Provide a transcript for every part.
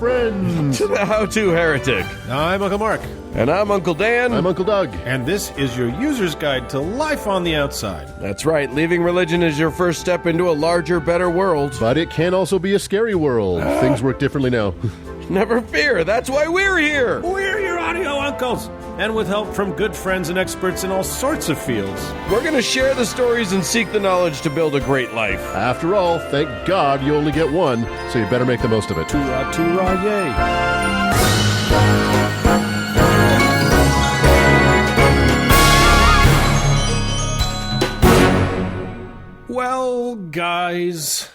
friends. To the How-To Heretic. I'm Uncle Mark. And I'm Uncle Dan. I'm Uncle Doug. And this is your user's guide to life on the outside. That's right. Leaving religion is your first step into a larger, better world. But it can also be a scary world. Things work differently now. Never fear. That's why we're here. We're your audio uncles. And with help from good friends and experts in all sorts of fields. We're going to share the stories and seek the knowledge to build a great life. After all, thank God you only get one, so you better make the most of it. Toorah, yay. Well, guys.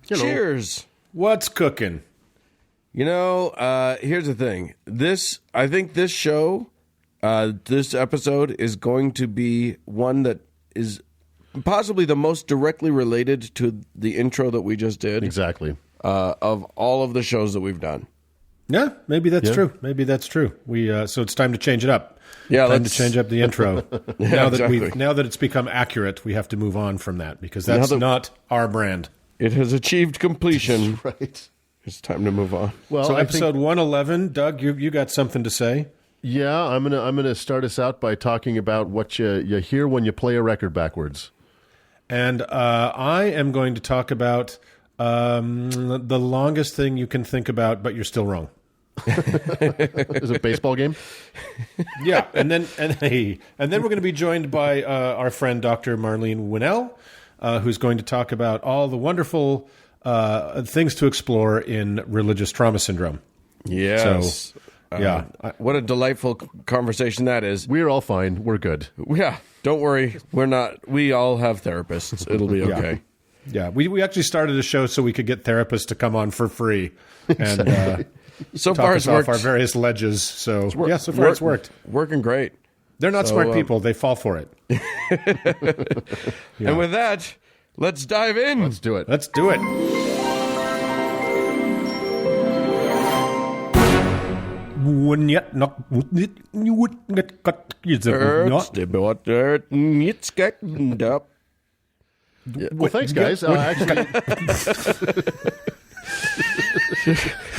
Hello. Cheers. What's cooking? You know, here's the thing. I think this show, this episode is going to be one that is possibly the most directly related to the intro that we just did. Exactly. Of all of the shows that we've done. Yeah, maybe that's true. Maybe that's true. So it's time to change it up. Yeah, time to change up the intro. Yeah, now that it's become accurate, we have to move on from that because that's not our brand. It has achieved completion. Right. It's time to move on. Well, so episode 111, Doug, you got something to say? Yeah, I'm gonna start us out by talking about what you hear when you play a record backwards. And I am going to talk about the longest thing you can think about, but you're still wrong. Is it a baseball game? Yeah, and then we're going to be joined by our friend Dr. Marlene Winell, who's going to talk about all the wonderful things to explore in religious trauma syndrome. Yes. So, what a delightful conversation that is. We're all fine. We're good. Yeah, don't worry. We're not. We all have therapists. It'll be okay. Yeah, we actually started a show so we could get therapists to come on for free and so talk far us it's off worked. our various ledges. So so far it's worked. Working great. They're not smart people. They fall for it. And with that, let's dive in. Let's do it. Let's do it. It's getting up. Well, thanks, guys. Actually,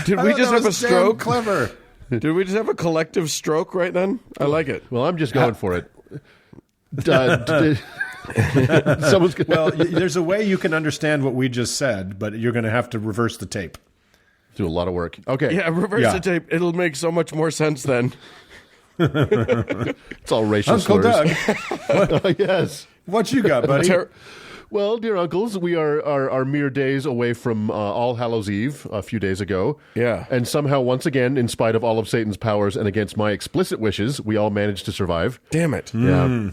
Did we just have a stroke? Clever. Did we just have a collective stroke right then? I like it. well, I'm just going for it. Someone's gonna... Well, there's a way you can understand what we just said, but you're going to have to reverse the tape. do a lot of work. Okay. Yeah, reverse the tape. It'll make so much more sense then. It's all racial Uncle slurs. Doug, Yes. what you got, buddy? Well, dear uncles, we are mere days away from All Hallows Eve a few days ago. Yeah. And somehow, once again, in spite of all of Satan's powers and against my explicit wishes, we all managed to survive. Damn it. Yeah.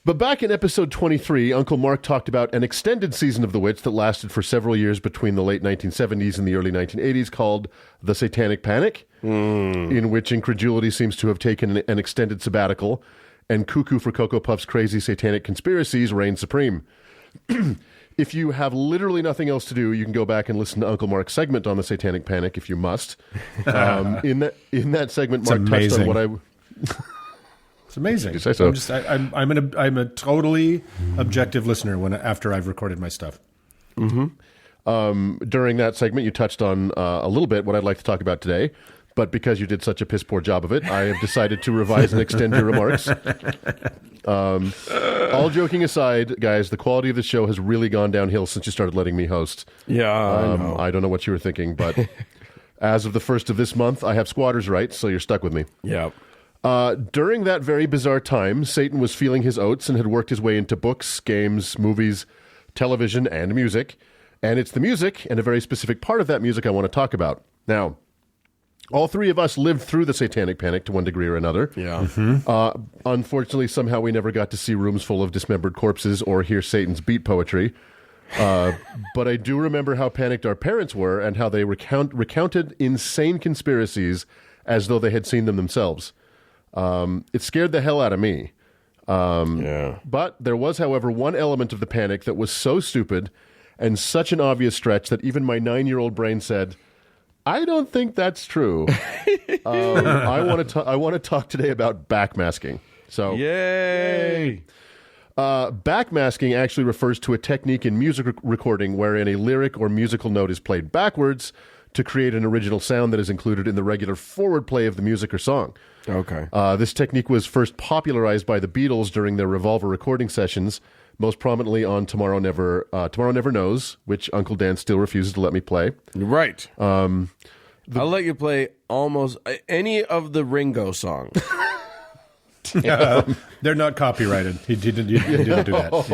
But back in episode 23, Uncle Mark talked about an extended season of The Witch that lasted for several years between the late 1970s and the early 1980s called The Satanic Panic, in which incredulity seems to have taken an extended sabbatical, and Cuckoo for Cocoa Puff's crazy satanic conspiracies reigned supreme. If you have literally nothing else to do, you can go back and listen to Uncle Mark's segment on the Satanic Panic if you must. In that segment, Mark touched on what I... It's amazing. You say so. I'm a totally objective listener after I've recorded my stuff. Mm-hmm. During that segment, you touched on a little bit what I'd like to talk about today, but because you did such a piss poor job of it, I have decided to revise and extend your remarks. All joking aside, guys, the quality of the show has really gone downhill since you started letting me host. Yeah, I know. I don't know what you were thinking, but as of the first of this month, I have squatters' rights, so you're stuck with me. Yeah. During that very bizarre time, Satan was feeling his oats and had worked his way into books, games, movies, television, and music. And it's the music, and a very specific part of that music I want to talk about. Now, all three of us lived through the Satanic Panic to one degree or another. Yeah. Unfortunately, somehow we never got to see rooms full of dismembered corpses or hear Satan's beat poetry. But I do remember how panicked our parents were and how they recounted insane conspiracies as though they had seen them themselves. It scared the hell out of me. But there was, however, one element of the panic that was so stupid and such an obvious stretch that even my 9-year-old brain said, I don't think that's true. I want to talk today about backmasking. So, Yay! Backmasking actually refers to a technique in music recording wherein a lyric or musical note is played backwards to create an original sound that is included in the regular forward play of the music or song. Okay. This technique was first popularized by the Beatles during their Revolver recording sessions, most prominently on Tomorrow Never Knows, which Uncle Dan still refuses to let me play. Right. I'll let you play almost any of the Ringo songs. They're not copyrighted. He didn't do that.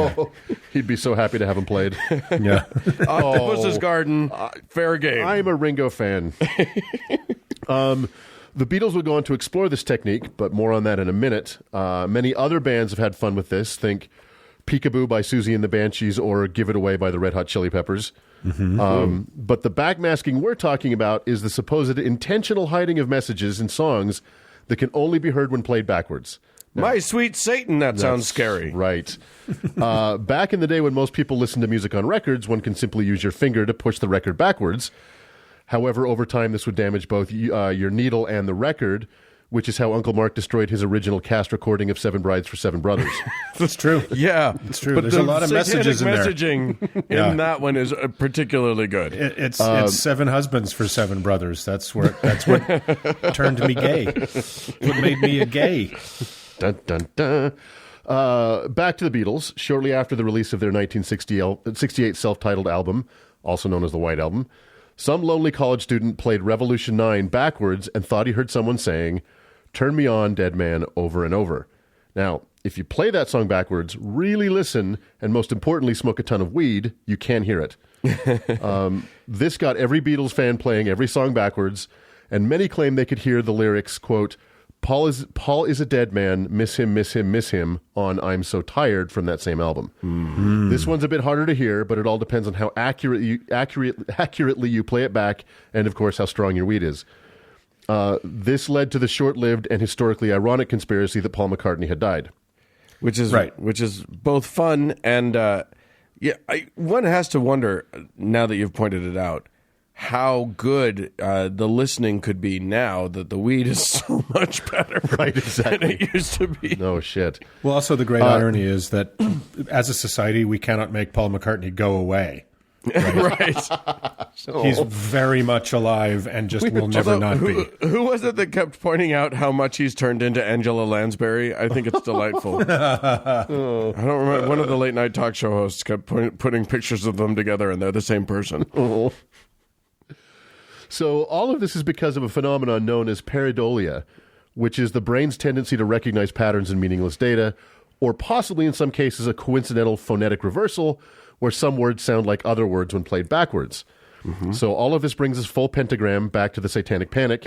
Yeah. He'd be so happy to have him played. Yeah. Octopus's Garden, fair game. I'm a Ringo fan. The Beatles would go on to explore this technique, but more on that in a minute. Many other bands have had fun with this. Think Peekaboo by Susie and the Banshees or Give It Away by the Red Hot Chili Peppers. But the backmasking we're talking about is the supposed intentional hiding of messages in songs that can only be heard when played backwards. My sweet Satan, that sounds scary. Right. Back in the day when most people listened to music on records, one can simply use your finger to push the record backwards. However, over time, this would damage both your needle and the record, which is how Uncle Mark destroyed his original cast recording of Seven Brides for Seven Brothers. That's true. Yeah. It's true. There's a lot of messages in there. Messaging in that one is particularly good. It's Seven Husbands for Seven Brothers. That's what turned me gay. What made me a gay. Dun, dun, dun. Back to the Beatles. Shortly after the release of their 1968 self-titled album, also known as the White Album, some lonely college student played Revolution 9 backwards and thought he heard someone saying, "Turn me on, dead man," over and over. Now, if you play that song backwards, really listen, and most importantly, smoke a ton of weed, you can hear it. This got every Beatles fan playing every song backwards, and many claim they could hear the lyrics, quote, Paul is a dead man, miss him, miss him, miss him, on I'm So Tired from that same album. Mm-hmm. This one's a bit harder to hear, but it all depends on how accurately you play it back, and of course how strong your weed is. This led to the short-lived and historically ironic conspiracy that Paul McCartney had died. Which is right. Which is both fun and one has to wonder, now that you've pointed it out, how good the listening could be now that the weed is so much better right, exactly. than it used to be. No shit. Well, also the great irony is that as a society, we cannot make Paul McCartney go away. Right. He's very much alive and just will never not be. Who was it that kept pointing out how much he's turned into Angela Lansbury? I think it's delightful. I don't remember. One of the late night talk show hosts kept putting pictures of them together, and they're the same person. Oh. So all of this is because of a phenomenon known as pareidolia, which is the brain's tendency to recognize patterns in meaningless data, or possibly in some cases a coincidental phonetic reversal, where some words sound like other words when played backwards. Mm-hmm. So all of this brings us full pentagram back to the Satanic Panic.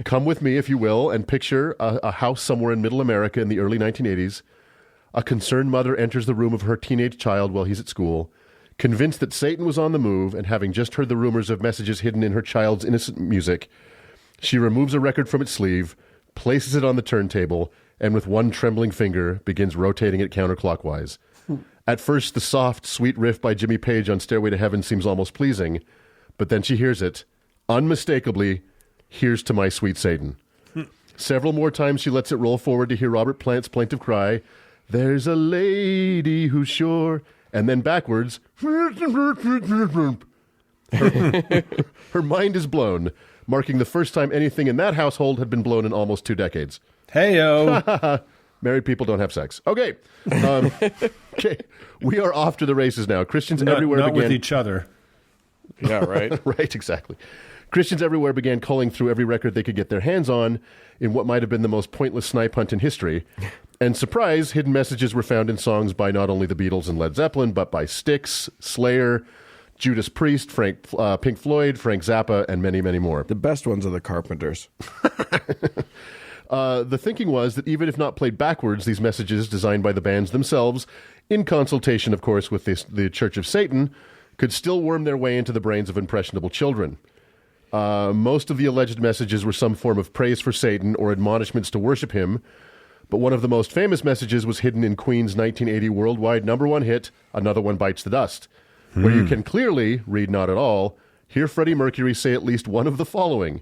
Come with me, if you will, and picture a house somewhere in middle America in the early 1980s. A concerned mother enters the room of her teenage child while he's at school. Convinced that Satan was on the move, and having just heard the rumors of messages hidden in her child's innocent music, she removes a record from its sleeve, places it on the turntable, and with one trembling finger begins rotating it counterclockwise. At first, the soft, sweet riff by Jimmy Page on Stairway to Heaven seems almost pleasing, but then she hears it, unmistakably, "Here's to my sweet Satan." Several more times she lets it roll forward to hear Robert Plant's plaintive cry, "There's a lady who's sure," and then backwards, her mind is blown, marking the first time anything in that household had been blown in almost 2 decades. Hey-o. Married people don't have sex. Okay. Okay. We are off to the races now. Christians everywhere not began... with each other. Yeah, right? Right, exactly. Christians everywhere began culling through every record they could get their hands on in what might have been the most pointless snipe hunt in history. And surprise, hidden messages were found in songs by not only the Beatles and Led Zeppelin, but by Styx, Slayer, Judas Priest, Pink Floyd, Frank Zappa, and many, many more. The best ones are the Carpenters. The thinking was that even if not played backwards, these messages designed by the bands themselves, in consultation, of course, with the Church of Satan, could still worm their way into the brains of impressionable children. Most of the alleged messages were some form of praise for Satan or admonishments to worship him, but one of the most famous messages was hidden in Queen's 1980 worldwide #1 hit, Another One Bites the Dust, where you can clearly, read not at all, hear Freddie Mercury say at least one of the following: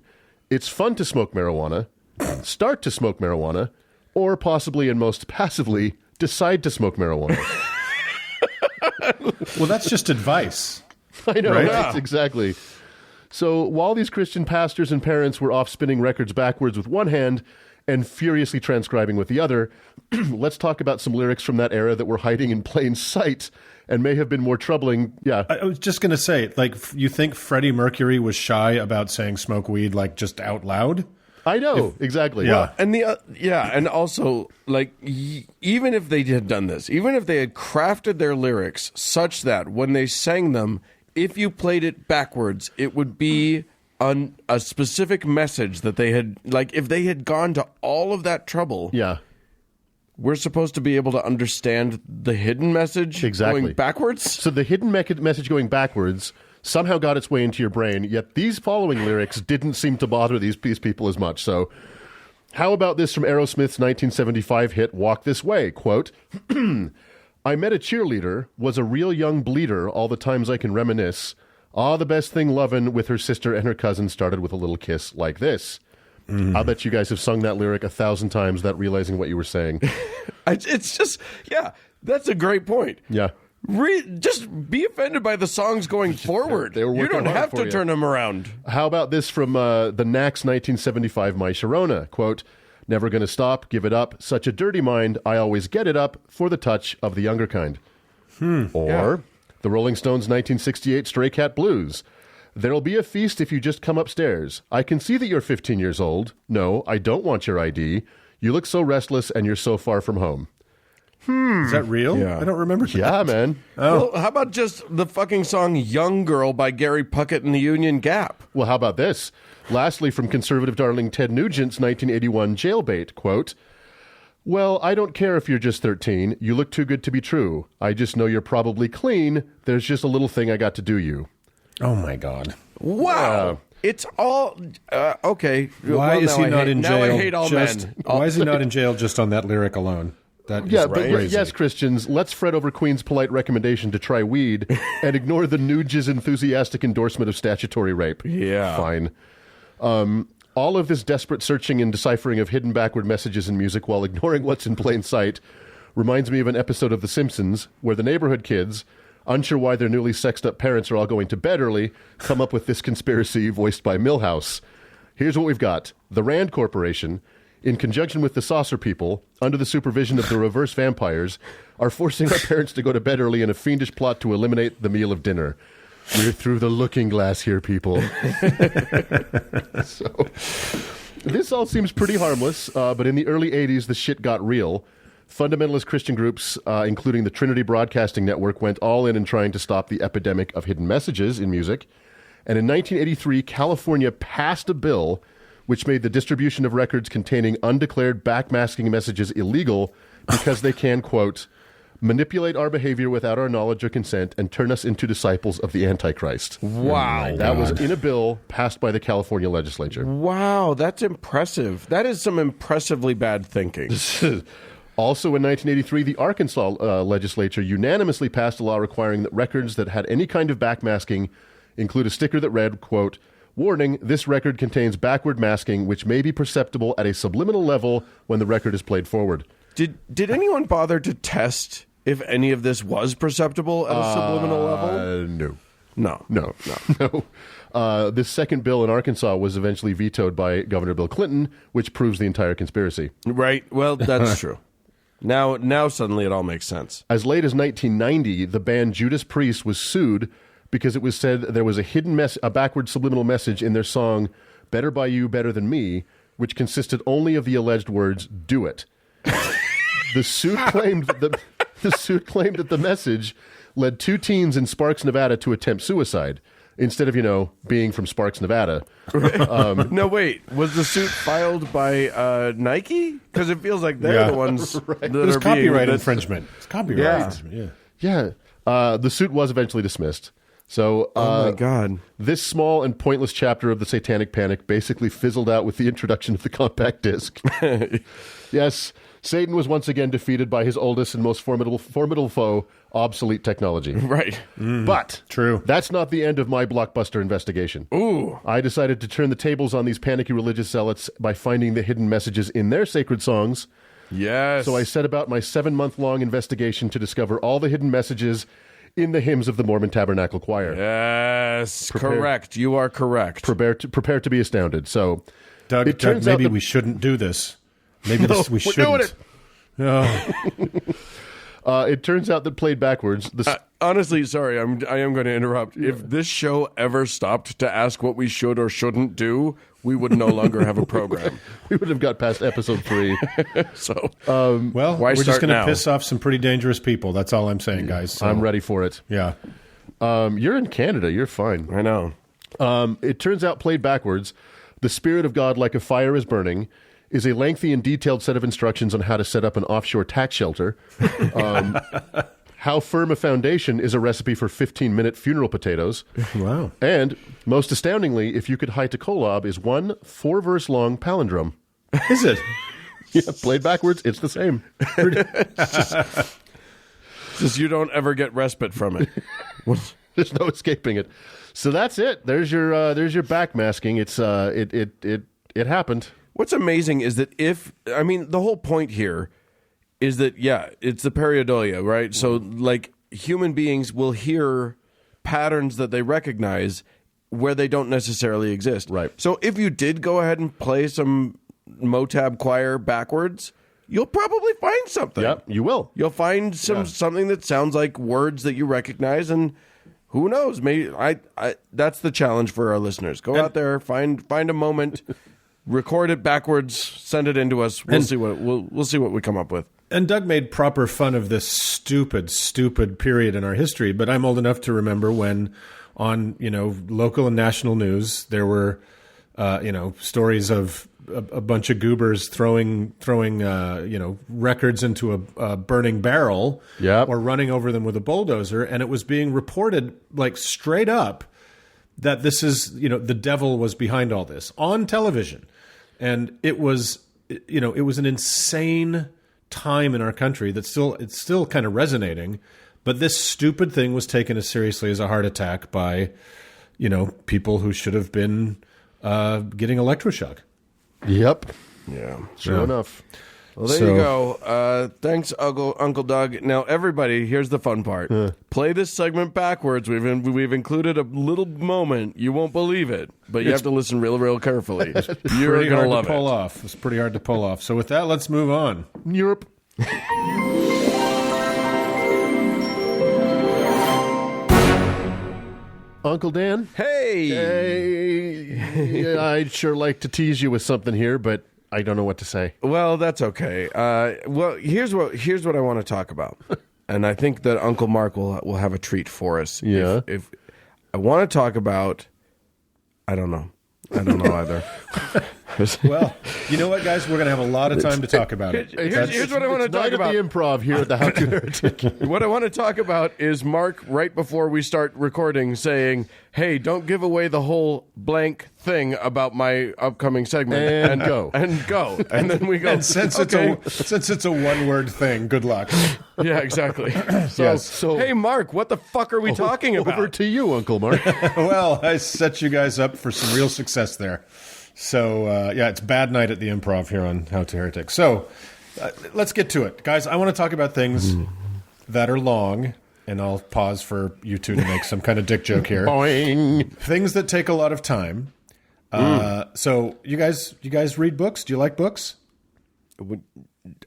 "It's fun to smoke marijuana, start to smoke marijuana, or possibly and most passively, decide to smoke marijuana." Well, that's just advice. I know, Right? right? Exactly. So while these Christian pastors and parents were off spinning records backwards with one hand and furiously transcribing with the other, let's talk about some lyrics from that era that were hiding in plain sight and may have been more troubling. Yeah. I was just going to say, like, you think Freddie Mercury was shy about saying smoke weed, like, just out loud? I know, exactly. Yeah. And and also, like, even if they had done this, even if they had crafted their lyrics such that when they sang them, if you played it backwards, it would be a specific message that they had, like, if they had gone to all of that trouble. Yeah. We're supposed to be able to understand the hidden message going backwards? So the hidden message going backwards somehow got its way into your brain, yet these following lyrics didn't seem to bother these people as much. So how about this from Aerosmith's 1975 hit, Walk This Way? Quote, I met a cheerleader, was a real young bleeder all the times I can reminisce. Ah, the best thing lovin' with her sister and her cousin started with a little kiss like this. I bet you guys have sung that lyric 1,000 times without realizing what you were saying. It's just, yeah, that's a great point. Yeah. Just be offended by the songs going forward. They were you working don't hard have for to you. turn them around. How about this from the Knack's 1975 My Sharona? Quote, never gonna stop, give it up, such a dirty mind, I always get it up for the touch of the younger kind. Or the Rolling Stones 1968 Stray Cat Blues. There'll be a feast if you just come upstairs. I can see that you're 15 years old. No, I don't want your ID. You look so restless and you're so far from home. Is that real? Yeah. I don't remember that. Yeah, man. Well, how about just the fucking song Young Girl by Gary Puckett and the Union Gap? Well, how about this? Lastly, from conservative darling Ted Nugent's 1981 Jailbait, quote, well, I don't care if you're just 13. You look too good to be true. I just know you're probably clean. There's just a little thing I got to do you. Oh, my God. Wow. It's all okay. Why is he not in jail? Now I hate all just, men. Why is he not in jail just on that lyric alone? That is Yeah, but crazy. yes, Christians, let's fret over Queen's polite recommendation to try weed and ignore the Nuge's enthusiastic endorsement of statutory rape. Yeah. Fine. All of this desperate searching and deciphering of hidden backward messages in music while ignoring what's in plain sight reminds me of an episode of The Simpsons where the neighborhood kids, unsure why their newly sexed up parents are all going to bed early, come up with this conspiracy voiced by Milhouse. Here's what we've got. The Rand Corporation, in conjunction with the Saucer People, under the supervision of the reverse vampires, are forcing our parents to go to bed early in a fiendish plot to eliminate the meal of dinner. We're through the looking glass here, people. So, this all seems pretty harmless, but in the early 80s, the shit got real. Fundamentalist Christian groups, including the Trinity Broadcasting Network, went all in trying to stop the epidemic of hidden messages in music. And in 1983, California passed a bill which made the distribution of records containing undeclared backmasking messages illegal because they can, quote, manipulate our behavior without our knowledge or consent and turn us into disciples of the Antichrist. Wow. That was in a bill passed by the California legislature. Wow, that's impressive. That is some impressively bad thinking. Also in 1983, the Arkansas legislature unanimously passed a law requiring that records that had any kind of backmasking include a sticker that read, quote, warning, this record contains backward masking which may be perceptible at a subliminal level when the record is played forward. Did anyone bother to test if any of this was perceptible at a subliminal level? No. This second bill in Arkansas was eventually vetoed by Governor Bill Clinton, which proves the entire conspiracy. Right. Well, that's true. Now suddenly it all makes sense. As late as 1990, the band Judas Priest was sued because it was said there was a backward subliminal message in their song Better By You, Better Than Me, which consisted only of the alleged words, do it. The suit claimed that the message led two teens in Sparks, Nevada to attempt suicide instead of, being from Sparks, Nevada. No, wait. Was the suit filed by Nike? Because it feels like they're the ones that It was are copyright being... infringement. It's copyright infringement, yeah. Yeah. The suit was eventually dismissed. So, oh my God. This small and pointless chapter of the Satanic Panic basically fizzled out with the introduction of the compact disc. Yes, Satan was once again defeated by his oldest and most formidable foe, obsolete technology. Right. But True. That's not the end of my blockbuster investigation. Ooh. I decided to turn the tables on these panicky religious zealots by finding the hidden messages in their sacred songs. Yes. So I set about my 7-month-long investigation to discover all the hidden messages in the hymns of the Mormon Tabernacle Choir. Yes, correct. You are correct. Prepare to be astounded. So, Doug, maybe we shouldn't do this. Maybe we shouldn't. We're doing it. Oh. It turns out that played backwards. Honestly, sorry, I am going to interrupt. Yeah. If this show ever stopped to ask what we should or shouldn't do, we would no longer have a program. We would have got past episode 3. So, well, we're just going to piss off some pretty dangerous people. That's all I'm saying, guys. So, I'm ready for it. Yeah. You're in Canada. You're fine. I know. It turns out, played backwards, the Spirit of God, like a fire is burning, is a lengthy and detailed set of instructions on how to set up an offshore tax shelter. How firm a foundation is a recipe for 15-minute funeral potatoes. Wow. And, most astoundingly, if you could hite a kolob, is one 4-verse-long palindrome. Is it? Yeah, played backwards, it's the same. Just you don't ever get respite from it. There's no escaping it. So that's it. There's your backmasking. It's it happened. What's amazing is that the whole point here is that, it's the pareidolia, right? So, like, human beings will hear patterns that they recognize where they don't necessarily exist. Right. So if you did go ahead and play some Motab choir backwards, you'll probably find something. Yep, you will. You'll find something that sounds like words that you recognize, and who knows? Maybe that's the challenge for our listeners. Go out there, find a moment, record it backwards, send it into us. We'll see what we come up with. And Doug made proper fun of this stupid period in our history, but I'm old enough to remember when on, local and national news, there were, stories of a bunch of goobers throwing records into a burning barrel or running over them with a bulldozer. And it was being reported like straight up that this is, the devil was behind all this on television. And it was an insane time in our country it's still kind of resonating, but this stupid thing was taken as seriously as a heart attack by people who should have been getting electroshock. Yep. Yeah. Sure enough. Well, there you go. Thanks, Uncle Doug. Now, everybody, here's the fun part. Play this segment backwards. We've included a little moment. You won't believe it, but you have to listen real carefully. You're going to love it. It's pretty hard to pull off. So with that, let's move on. Europe. Uncle Dan? Hey! I'd sure like to tease you with something here, but I don't know what to say. Well, that's okay. Here's what I want to talk about, and I think that Uncle Mark will have a treat for us. Yeah. If I want to talk about, I don't know either. Well, you know what, guys? We're going to have a lot of time to talk about it. Here's what I want to talk about. The improv here at the How to Heretic. What I want to talk about is Mark, right before we start recording, saying, hey, don't give away the whole blank thing about my upcoming segment. And go. And go. And then we go. And since it's a one-word thing, good luck. Yeah, exactly. So, hey, Mark, what the fuck are we talking about? Over to you, Uncle Mark. Well, I set you guys up for some real success there. So, it's bad night at the improv here on How to Heretic. So, let's get to it. Guys, I want to talk about things that are long, and I'll pause for you two to make some kind of dick joke here. Boing. Things that take a lot of time. So, you guys read books? Do you like books?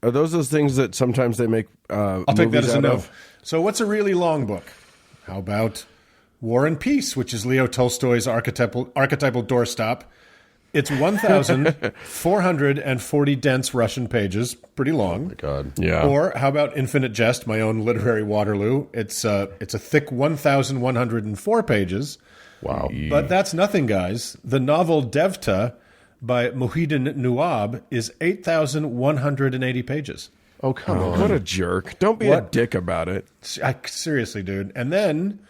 Are those things that sometimes they make I'll take that as a no. of? So, what's a really long book? How about War and Peace, which is Leo Tolstoy's archetypal doorstop? It's 1,440 dense Russian pages, pretty long. Oh my God. Yeah. Or how about Infinite Jest, my own literary Waterloo? It's a thick 1,104 pages. Wow. But that's nothing, guys. The novel Devta by Muhyiddin Nuab is 8,180 pages. Oh, come on. What a jerk. Don't be a dick about it. Seriously, dude. And then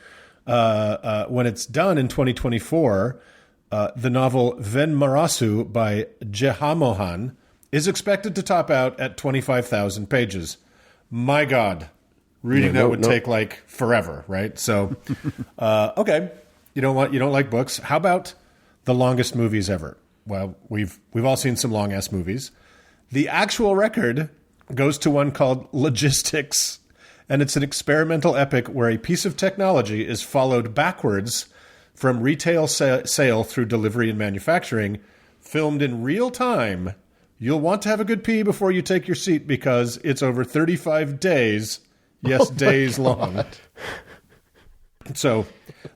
when it's done in 2024... the novel Ven Marasu by Jehamohan is expected to top out at 25,000 pages. My God, reading that would take like forever, right? So, okay, you don't like books. How about the longest movies ever? Well, we've all seen some long ass movies. The actual record goes to one called Logistics, and it's an experimental epic where a piece of technology is followed backwards from retail sale through delivery and manufacturing, filmed in real time. You'll want to have a good pee before you take your seat because it's over 35 days. Yes, days long. So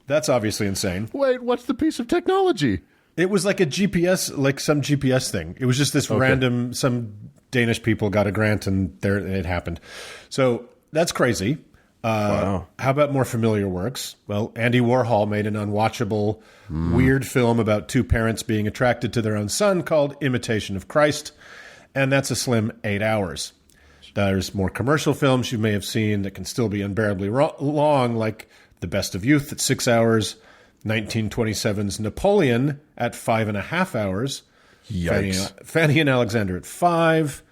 that's obviously insane. Wait, what's the piece of technology? It was like a GPS, like some GPS thing. It was just this random, some Danish people got a grant and there it happened. So that's crazy. Wow. How about more familiar works? Well, Andy Warhol made an unwatchable, weird film about two parents being attracted to their own son called Imitation of Christ. And that's a slim 8 hours. There's more commercial films you may have seen that can still be unbearably long, like The Best of Youth at 6 hours, 1927's Napoleon at 5.5 hours, Yikes. Fanny and Alexander at 5.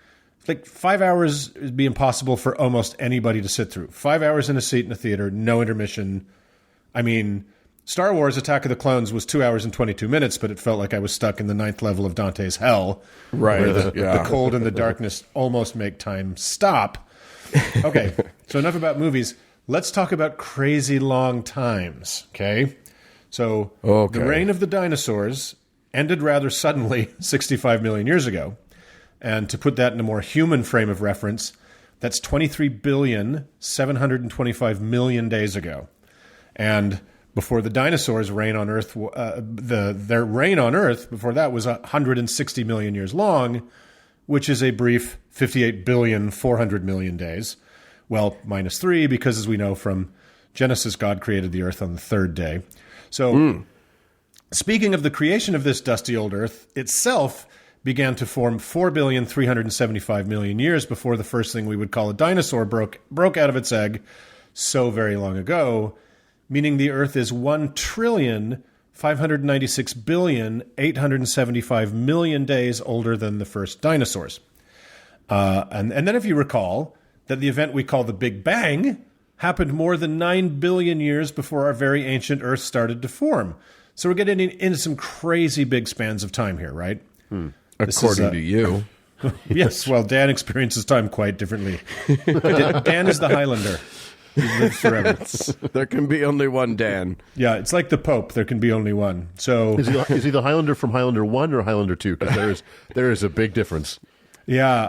Like 5 hours would be impossible for almost anybody to sit through. 5 hours in a seat in a theater, no intermission. I mean, Star Wars Attack of the Clones was 2 hours and 22 minutes, but it felt like I was stuck in the 9th level of Dante's Hell. Right. Where the cold and the darkness almost make time stop. Okay, so enough about movies. Let's talk about crazy long times, okay? So the reign of the dinosaurs ended rather suddenly 65 million years ago. And to put that in a more human frame of reference, that's 23,725,000,000 days ago. And before the dinosaurs' reign on Earth, their reign on Earth before that was 160 million years long, which is a brief 58,400,000,000 days. Well, minus 3, because as we know from Genesis, God created the Earth on the third day. So speaking of the creation of this dusty old Earth itself, began to form 4,375,000,000 years before the first thing we would call a dinosaur broke out of its egg so very long ago, meaning the Earth is 1,596,875,000,000 days older than the first dinosaurs. And then if you recall that the event we call the Big Bang happened more than 9 billion years before our very ancient Earth started to form. So we're getting into some crazy big spans of time here, right? According to you. Yes, well, Dan experiences time quite differently. Dan is the Highlander. He lives forever. There can be only one Dan. Yeah, it's like the Pope. There can be only one. So Is he the Highlander from Highlander 1 or Highlander 2? Because there is a big difference. yeah,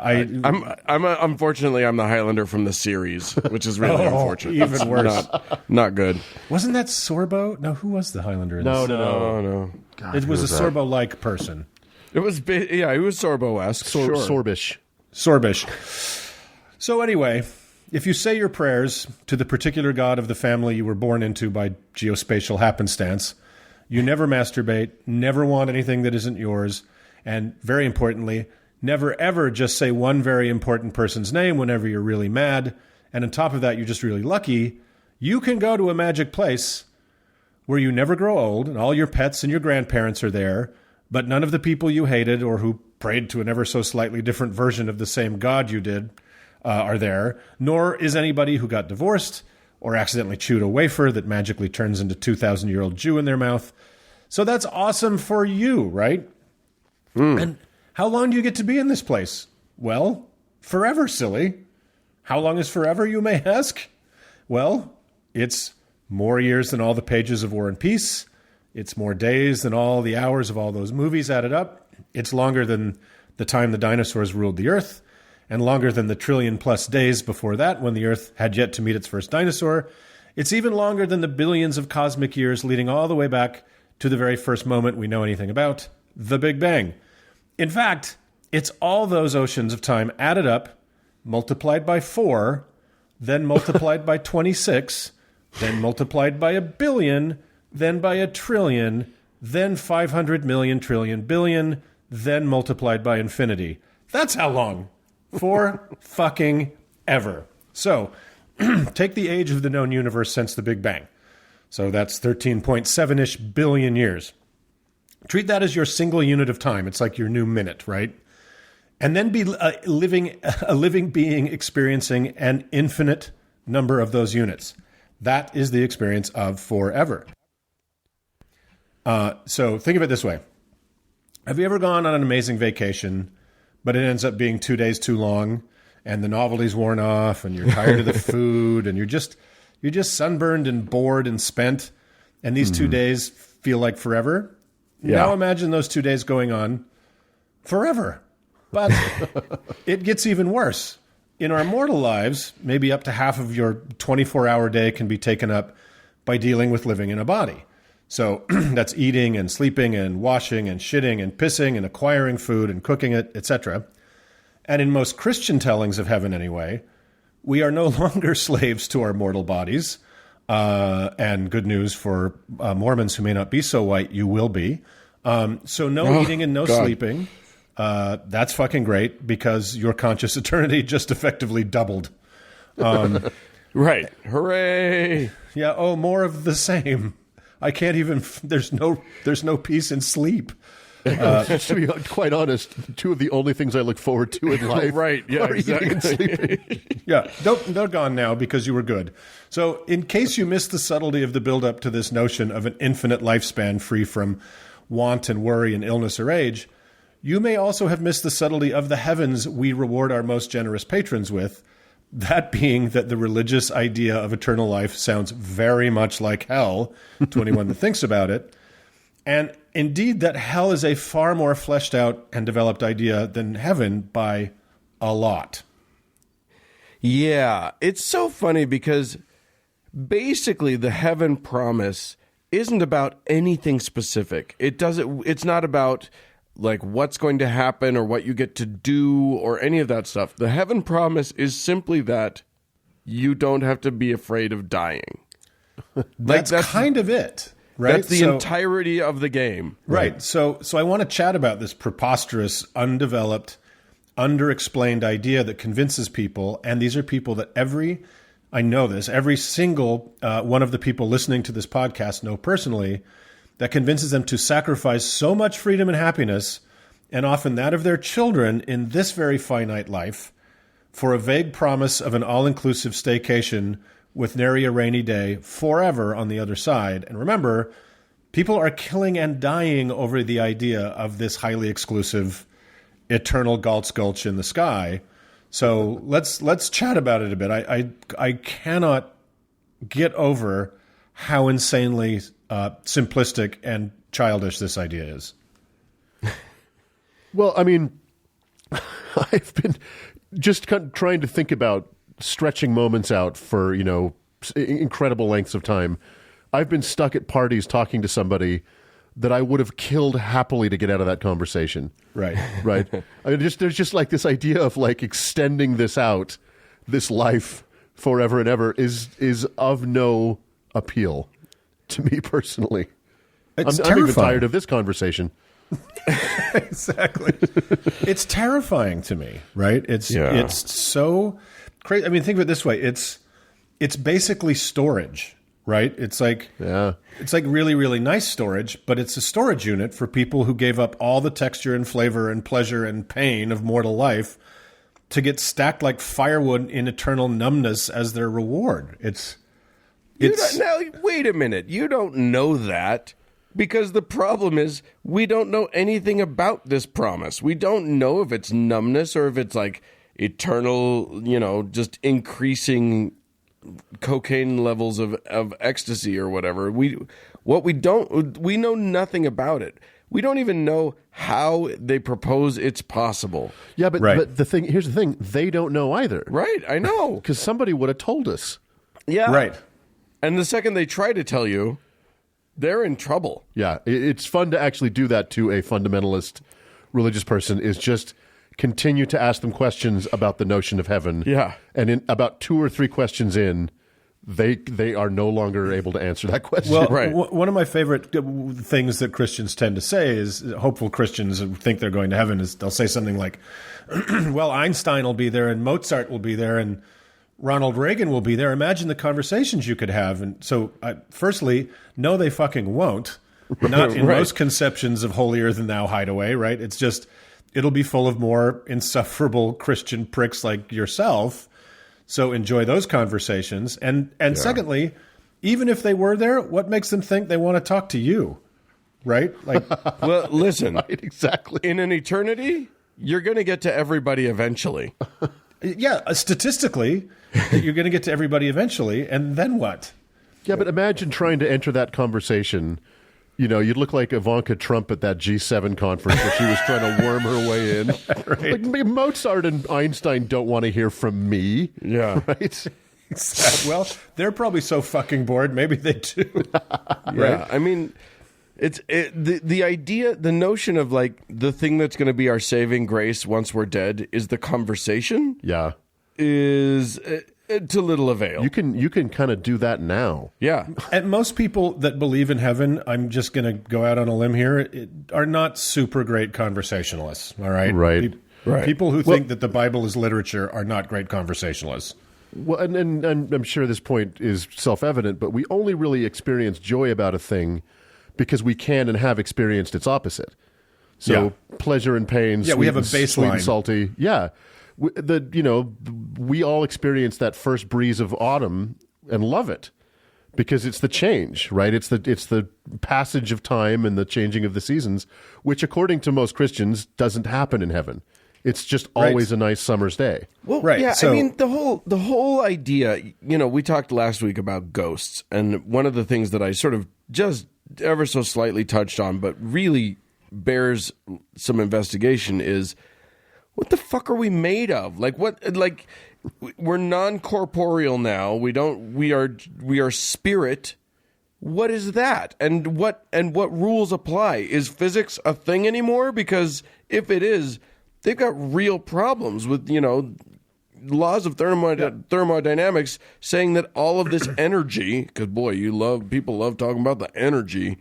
Unfortunately, I'm the Highlander from the series, which is really unfortunate. Even That's worse. Not good. Wasn't that Sorbo? No, who was the Highlander in No. this? No. God, It who was a that? Sorbo-like person. It was, it was Sorbo-esque. Sure. Sorbish. Sorbish. So anyway, if you say your prayers to the particular god of the family you were born into by geospatial happenstance, you never masturbate, never want anything that isn't yours, and very importantly, never ever just say one very important person's name whenever you're really mad, and on top of that, you're just really lucky, you can go to a magic place where you never grow old, and all your pets and your grandparents are there, but none of the people you hated or who prayed to an ever so slightly different version of the same God you did are there, nor is anybody who got divorced or accidentally chewed a wafer that magically turns into 2,000-year-old Jew in their mouth. So that's awesome for you, right? And how long do you get to be in this place? Well, forever, silly. How long is forever, you may ask? Well, it's more years than all the pages of War and Peace. It's more days than all the hours of all those movies added up. It's longer than the time the dinosaurs ruled the Earth, and longer than the trillion-plus days before that when the Earth had yet to meet its first dinosaur. It's even longer than the billions of cosmic years leading all the way back to the very first moment we know anything about, the Big Bang. In fact, it's all those oceans of time added up, multiplied by 4, then multiplied by 26, then multiplied by 1,000,000,000, then by 1,000,000,000,000, then 500 million trillion billion, then multiplied by infinity. That's how long. For fucking ever. So, take the age of the known universe since the Big Bang. So that's 13.7-ish billion years. Treat that as your single unit of time. It's like your new minute, right? And then be a living being experiencing an infinite number of those units. That is the experience of forever. So think of it this way. Have you ever gone on an amazing vacation, but it ends up being 2 days too long, and the novelty's worn off, and you're tired of the food, and you're just sunburned and bored and spent, and these 2 days feel like forever. Yeah. Now imagine those 2 days going on forever. But it gets even worse. In our mortal lives, maybe up to half of your 24-hour day can be taken up by dealing with living in a body. So that's eating and sleeping and washing and shitting and pissing and acquiring food and cooking it, etc. And in most Christian tellings of heaven anyway, we are no longer slaves to our mortal bodies. And good news for Mormons who may not be so white, you will be. So no eating and no sleeping. That's fucking great because your conscious eternity just effectively doubled. Right. Hooray. Yeah. Oh, more of the same. I can't even. There's no peace in sleep. To be quite honest, two of the only things I look forward to in life Right, yeah, are eating and sleeping. Yeah, they're gone now because you were good. So in case you missed the subtlety of the build-up to this notion of an infinite lifespan free from want and worry and illness or age, you may also have missed the subtlety of the heavens we reward our most generous patrons with, that being that the religious idea of eternal life sounds very much like hell to anyone that thinks about it. And indeed, that hell is a far more fleshed out and developed idea than heaven by a lot. Yeah, it's so funny because basically the heaven promise isn't about anything specific. It's not about like what's going to happen or what you get to do or any of that stuff. The heaven promise is simply that you don't have to be afraid of dying. That's kind of it. Right? That's the entirety of the game. Right. So I want to chat about this preposterous, undeveloped, underexplained idea that convinces people, and these are people that every single one of the people listening to this podcast know personally, that convinces them to sacrifice so much freedom and happiness, and often that of their children in this very finite life, for a vague promise of an all-inclusive staycation with nary a rainy day forever on the other side. And remember, people are killing and dying over the idea of this highly exclusive, eternal Galt's Gulch in the sky. So let's chat about it a bit. I cannot get over how insanely simplistic and childish this idea is. Well, I mean, I've been just kind of trying to think about stretching moments out for, incredible lengths of time. I've been stuck at parties talking to somebody that I would have killed happily to get out of that conversation. Right. Right. I mean, there's just like this idea of like extending this out, this life forever and ever is of no appeal to me personally. I'm even tired of this conversation. Exactly. It's terrifying to me, right? It's so crazy. I mean, think of it this way. It's basically storage, right? It's like really, really nice storage, but it's a storage unit for people who gave up all the texture and flavor and pleasure and pain of mortal life to get stacked like firewood in eternal numbness as their reward. Now, wait a minute. You don't know that. Because the problem is we don't know anything about this promise. We don't know if it's numbness or if it's like eternal, just increasing cocaine levels of ecstasy or whatever. We know nothing about it. We don't even know how they propose it's possible. Yeah, but here's the thing. They don't know either. Right, I know. Because somebody would have told us. Yeah. Right. And the second they try to tell you, they're in trouble. Yeah, it's fun to actually do that to a fundamentalist religious person, is just continue to ask them questions about the notion of heaven. Yeah. And in about 2 or 3 questions in, they are no longer able to answer that question. Well, right. One of my favorite things that Christians tend to say is, hopeful Christians who think they're going to heaven, is they'll say something like, well, Einstein will be there and Mozart will be there and Ronald Reagan will be there. Imagine the conversations you could have. And so, firstly, no, they fucking won't. Not in most conceptions of holier-than-thou hideaway, right? It's just, it'll be full of more insufferable Christian pricks like yourself. So enjoy those conversations. And secondly, even if they were there, what makes them think they want to talk to you, right? Like, well, listen. Right, exactly. In an eternity, you're going to get to everybody eventually. Yeah, statistically, you're going to get to everybody eventually, and then what? Yeah, but imagine trying to enter that conversation. You know, you'd look like Ivanka Trump at that G7 conference where she was trying to worm her way in. Right. Like, Mozart and Einstein don't want to hear from me. Yeah. Right? Well, they're probably so fucking bored. Maybe they do. Yeah, I mean, the idea, the notion of like the thing that's going to be our saving grace once we're dead is the conversation. Yeah. Is to little avail. You can kind of do that now. Yeah. And most people that believe in heaven, I'm just going to go out on a limb here, are not super great conversationalists. All right, Right. Right. People who think that the Bible is literature are not great conversationalists. Well, and I'm sure this point is self-evident, but we only really experience joy about a thing because we can and have experienced its opposite. So pleasure and pain, Yeah, sweet we have a and- sweet baseline. and salty. Yeah. We all experience that first breeze of autumn and love it because it's the change, right? It's the passage of time and the changing of the seasons, which according to most Christians doesn't happen in heaven. It's just always a nice summer's day. Well, Right, yeah, so- I mean the whole idea, we talked last week about ghosts, and one of the things that I sort of just ever so slightly touched on, but really bears some investigation is what the fuck are we made of? Like what like we're non-corporeal now. We are spirit. What is that? And what rules apply? Is physics a thing anymore? Because if it is, they've got real problems with, laws of thermodynamics saying that all of this energy, because boy, people love talking about the energy,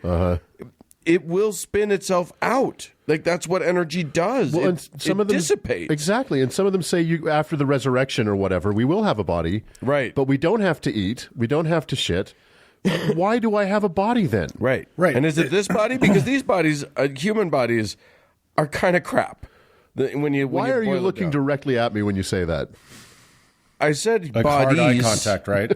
it will spin itself out. Like that's what energy does. Well, it, and some it of them dissipates. Exactly, and some of them say after the resurrection or whatever, we will have a body, Right. But we don't have to eat, we don't have to shit. Why do I have a body then? Right. Right. And is it this body? Because these bodies, human bodies, are kind of crap. Why are you looking directly at me when you say that? I said Like bodies. hard eye contact, right?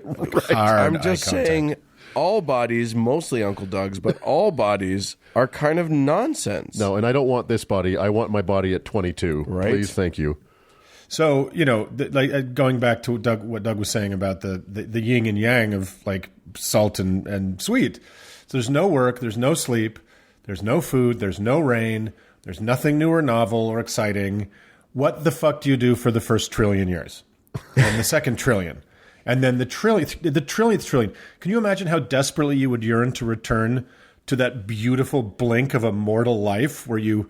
Hard I'm just eye contact. saying all bodies, mostly Uncle Doug's, but all bodies are kind of nonsense. No, and I don't want this body. I want my body at 22. Right. Please, thank you. So, going back to what Doug was saying about the yin and yang of like salt and sweet. So there's no work, there's no sleep, there's no food, there's no rain, there's nothing new or novel or exciting. What the fuck do you do for the first trillion years? And the second trillion? And then the trillionth trillion. Can you imagine how desperately you would yearn to return to that beautiful blink of a mortal life where you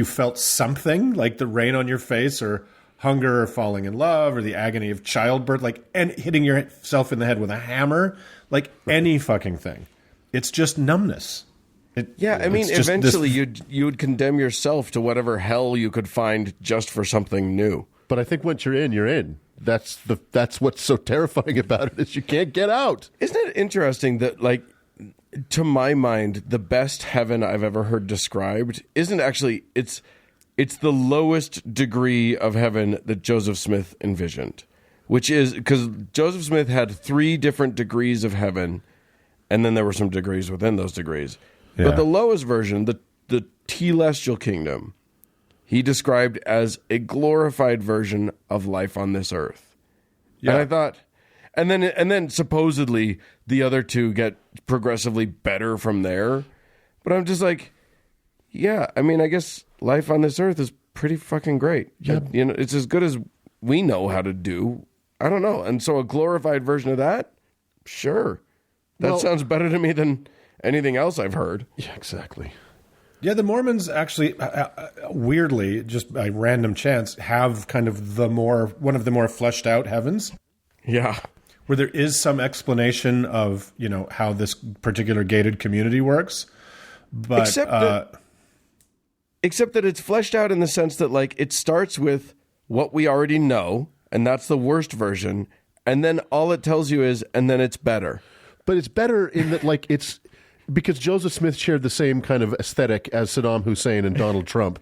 felt something like the rain on your face or hunger or falling in love or the agony of childbirth, and hitting yourself in the head with a hammer, like any fucking thing. It's just numbness. I mean, it's just eventually you would condemn yourself to whatever hell you could find just for something new. But I think once you're in, you're in. That's what's so terrifying about it is you can't get out. Isn't it interesting that, like, to my mind, the best heaven I've ever heard described isn't actually it's the lowest degree of heaven that Joseph Smith envisioned, which is because Joseph Smith had 3 different degrees of heaven, and then there were some degrees within those degrees. Yeah. But the lowest version, the telestial kingdom, he described as a glorified version of life on this earth. Yeah. And I thought, and then supposedly the other 2 get progressively better from there. But I'm just like, yeah, I mean, I guess life on this earth is pretty fucking great. Yeah. It's as good as we know how to do. I don't know. And so a glorified version of that, sure. That sounds better to me than anything else I've heard. Yeah, exactly. Yeah, the Mormons actually, weirdly, just by random chance, have kind of one of the more fleshed out heavens, Yeah. where there is some explanation of how this particular gated community works. But Except that it's fleshed out in the sense that, like, it starts with what we already know, and that's the worst version, and then all it tells you is, and then it's better. But it's better in that, like, it's because Joseph Smith shared the same kind of aesthetic as Saddam Hussein and Donald Trump.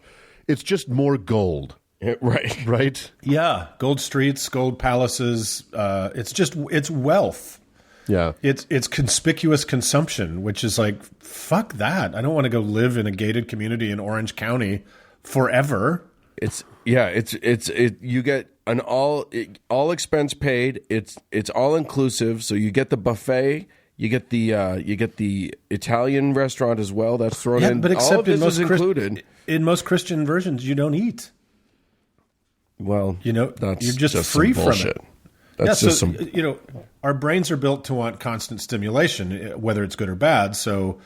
It's just more gold, Right. right? yeah, gold streets, gold palaces. It's wealth. Yeah. It's conspicuous consumption, which is like, fuck that. I don't want to go live in a gated community in Orange County forever. You get an all expense paid. It's all inclusive. So you get the buffet. You get the Italian restaurant as well. That's thrown in. But except all of this in most is included. In most Christian versions, you don't eat. Well, that's you're just free some from bullshit. it. That's just some. Our brains are built to want constant stimulation, whether it's good or bad. So,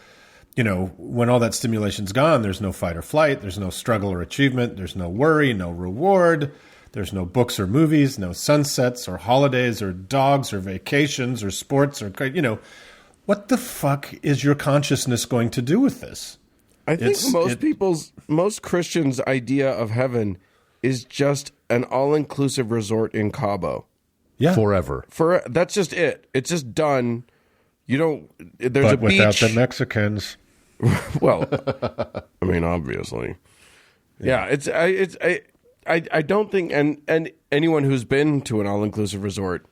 when all that stimulation's gone, there's no fight or flight, there's no struggle or achievement, there's no worry, no reward, there's no books or movies, no sunsets or holidays or dogs or vacations or sports or what the fuck is your consciousness going to do with this? I think most Christians' idea of heaven is just an all-inclusive resort in Cabo. Yeah. Forever. That's just it. It's just done. You don't. There's But a beach. without the Mexicans. Well, I mean, obviously. Yeah. I don't think, and anyone who's been to an all-inclusive resort,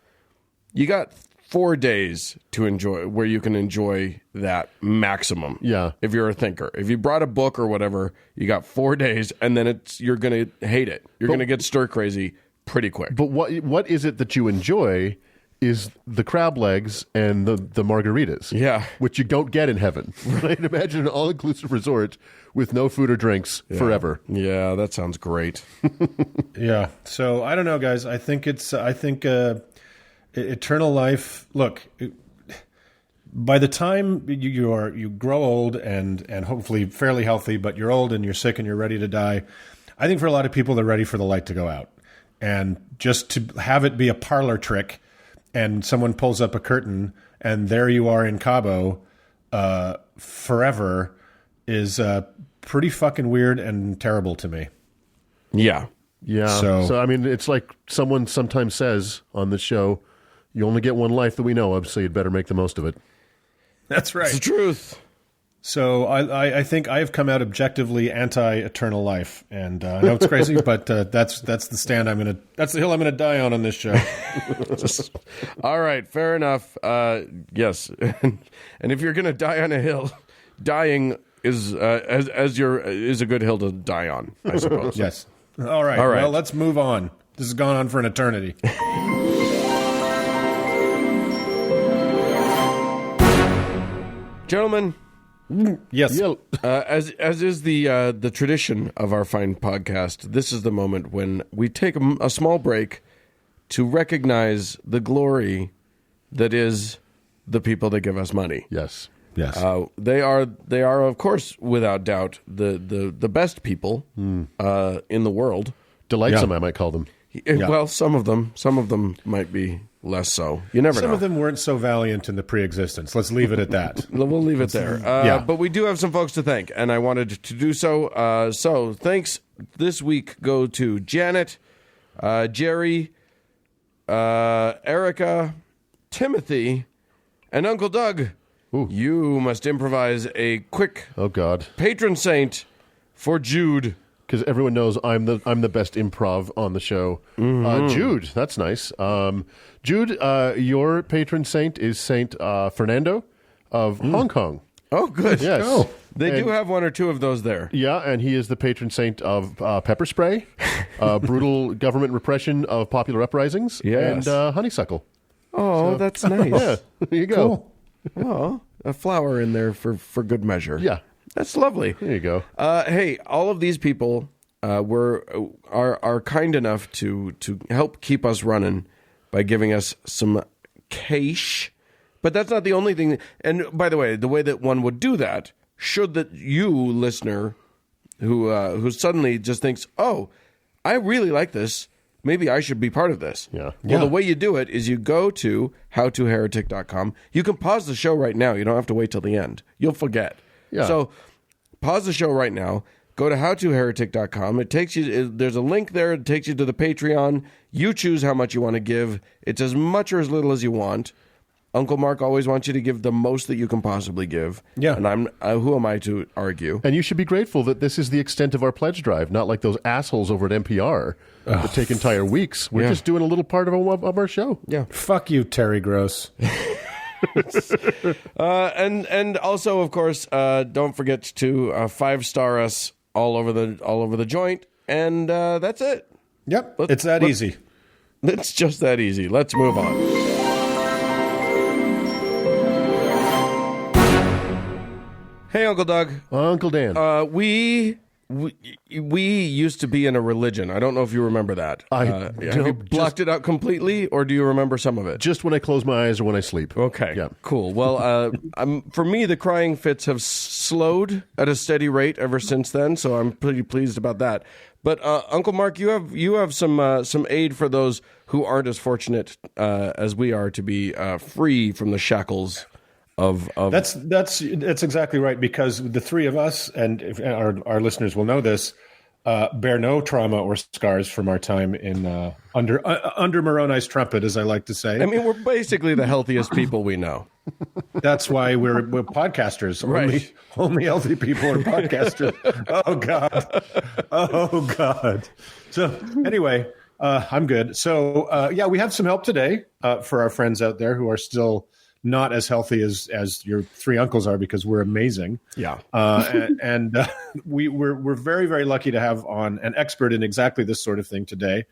you got 4 days to enjoy, where you can enjoy that maximum. Yeah. If you're a thinker. If you brought a book or whatever, you got 4 days, and then you're going to hate it. You're going to get stir crazy pretty quick. But what is it that you enjoy is the crab legs and the margaritas. Yeah. Which you don't get in heaven. Right? Imagine an all-inclusive resort with no food or drinks forever. Yeah, that sounds great. Yeah. So I don't know, guys. I think eternal life. Look, by the time you grow old and hopefully fairly healthy, but you're old and you're sick and you're ready to die, I think for a lot of people they're ready for the light to go out, and just to have it be a parlor trick, and someone pulls up a curtain and there you are in Cabo forever is pretty fucking weird and terrible to me. Yeah. Yeah. So I mean, it's like someone sometimes says on the show, you only get one life that we know of, so you'd better make the most of it. That's right. It's the truth. So I think I have come out objectively anti-eternal life, and I know it's crazy, but that's the stand that's the hill I'm gonna die on this show. All right, fair enough. Yes, and if you're gonna die on a hill, dying is is a good hill to die on, I suppose. Yes. All right. Well, let's move on. This has gone on for an eternity. Gentlemen. Yes. As is the tradition of our fine podcast, this is the moment when we take a small break to recognize the glory that is the people that give us money. Yes. Yes. They are of course without doubt the best people in the world. Delightsome, I might call them. Well, some of them might be less so. You never know. Some of them weren't so valiant in the pre-existence. Let's leave it at that. We'll leave it there. But we do have some folks to thank, and I wanted to do so. So thanks this week go to Janet, Jerry, Erica, Timothy, and Uncle Doug. Ooh. You must improvise a quick patron saint for Jude. Because everyone knows I'm the best improv on the show. Jude, that's nice. Jude, your patron saint is Saint Fernando of Hong Kong. Oh, good. Yes. They do have one or two of those there. Yeah, and he is the patron saint of pepper spray, brutal government repression of popular uprisings, and honeysuckle. Oh, that's nice. Yeah, there you go. Cool. Oh, a flower in there for good measure. Yeah. That's lovely. There you go. Hey, all of these people are kind enough to help keep us running by giving us some cash. But that's not the only thing. And by the way that one would do that, should that you, listener, who suddenly just thinks, oh, I really like this, maybe I should be part of this. Yeah. Well, the way you do it is you go to howtoheretic.com. You can pause the show right now. You don't have to wait till the end. You'll forget. Yeah. So pause the show right now. Go to howtoheretic.com. It takes you. There's a link there. It takes you to the Patreon. You choose how much you want to give. It's as much or as little as you want. Uncle Mark always wants you to give the most that you can possibly give. Yeah. And who am I to argue? And you should be grateful that this is the extent of our pledge drive, not like those assholes over at NPR that take entire weeks. We're just doing a little part of our show. Yeah. Fuck you, Terry Gross. And also, of course, don't forget to 5-star us all over the joint, and that's it. Yep, it's that easy. It's just that easy. Let's move on. Hey, Uncle Doug. Uncle Dan. We used to be in a religion. I don't know if you remember that. Have you blocked it out completely, or do you remember some of it? Just when I close my eyes or when I sleep. Okay, Yeah. Cool. Well, for me, the crying fits have slowed at a steady rate ever since then, so I'm pretty pleased about that. But Uncle Mark, you have some aid for those who aren't as fortunate as we are to be free from the shackles of. That's exactly right, because the three of us, and if our listeners will know this, bear no trauma or scars from our time in under Moroni's trumpet, as I like to say. I mean, we're basically the healthiest people we know. That's why we're podcasters. Right. Only healthy people are podcasters. Oh God. So anyway, I'm good. So we have some help today for our friends out there who are still not as healthy as your three uncles are, because we're amazing. Yeah. We're very, very lucky to have on an expert in exactly this sort of thing today.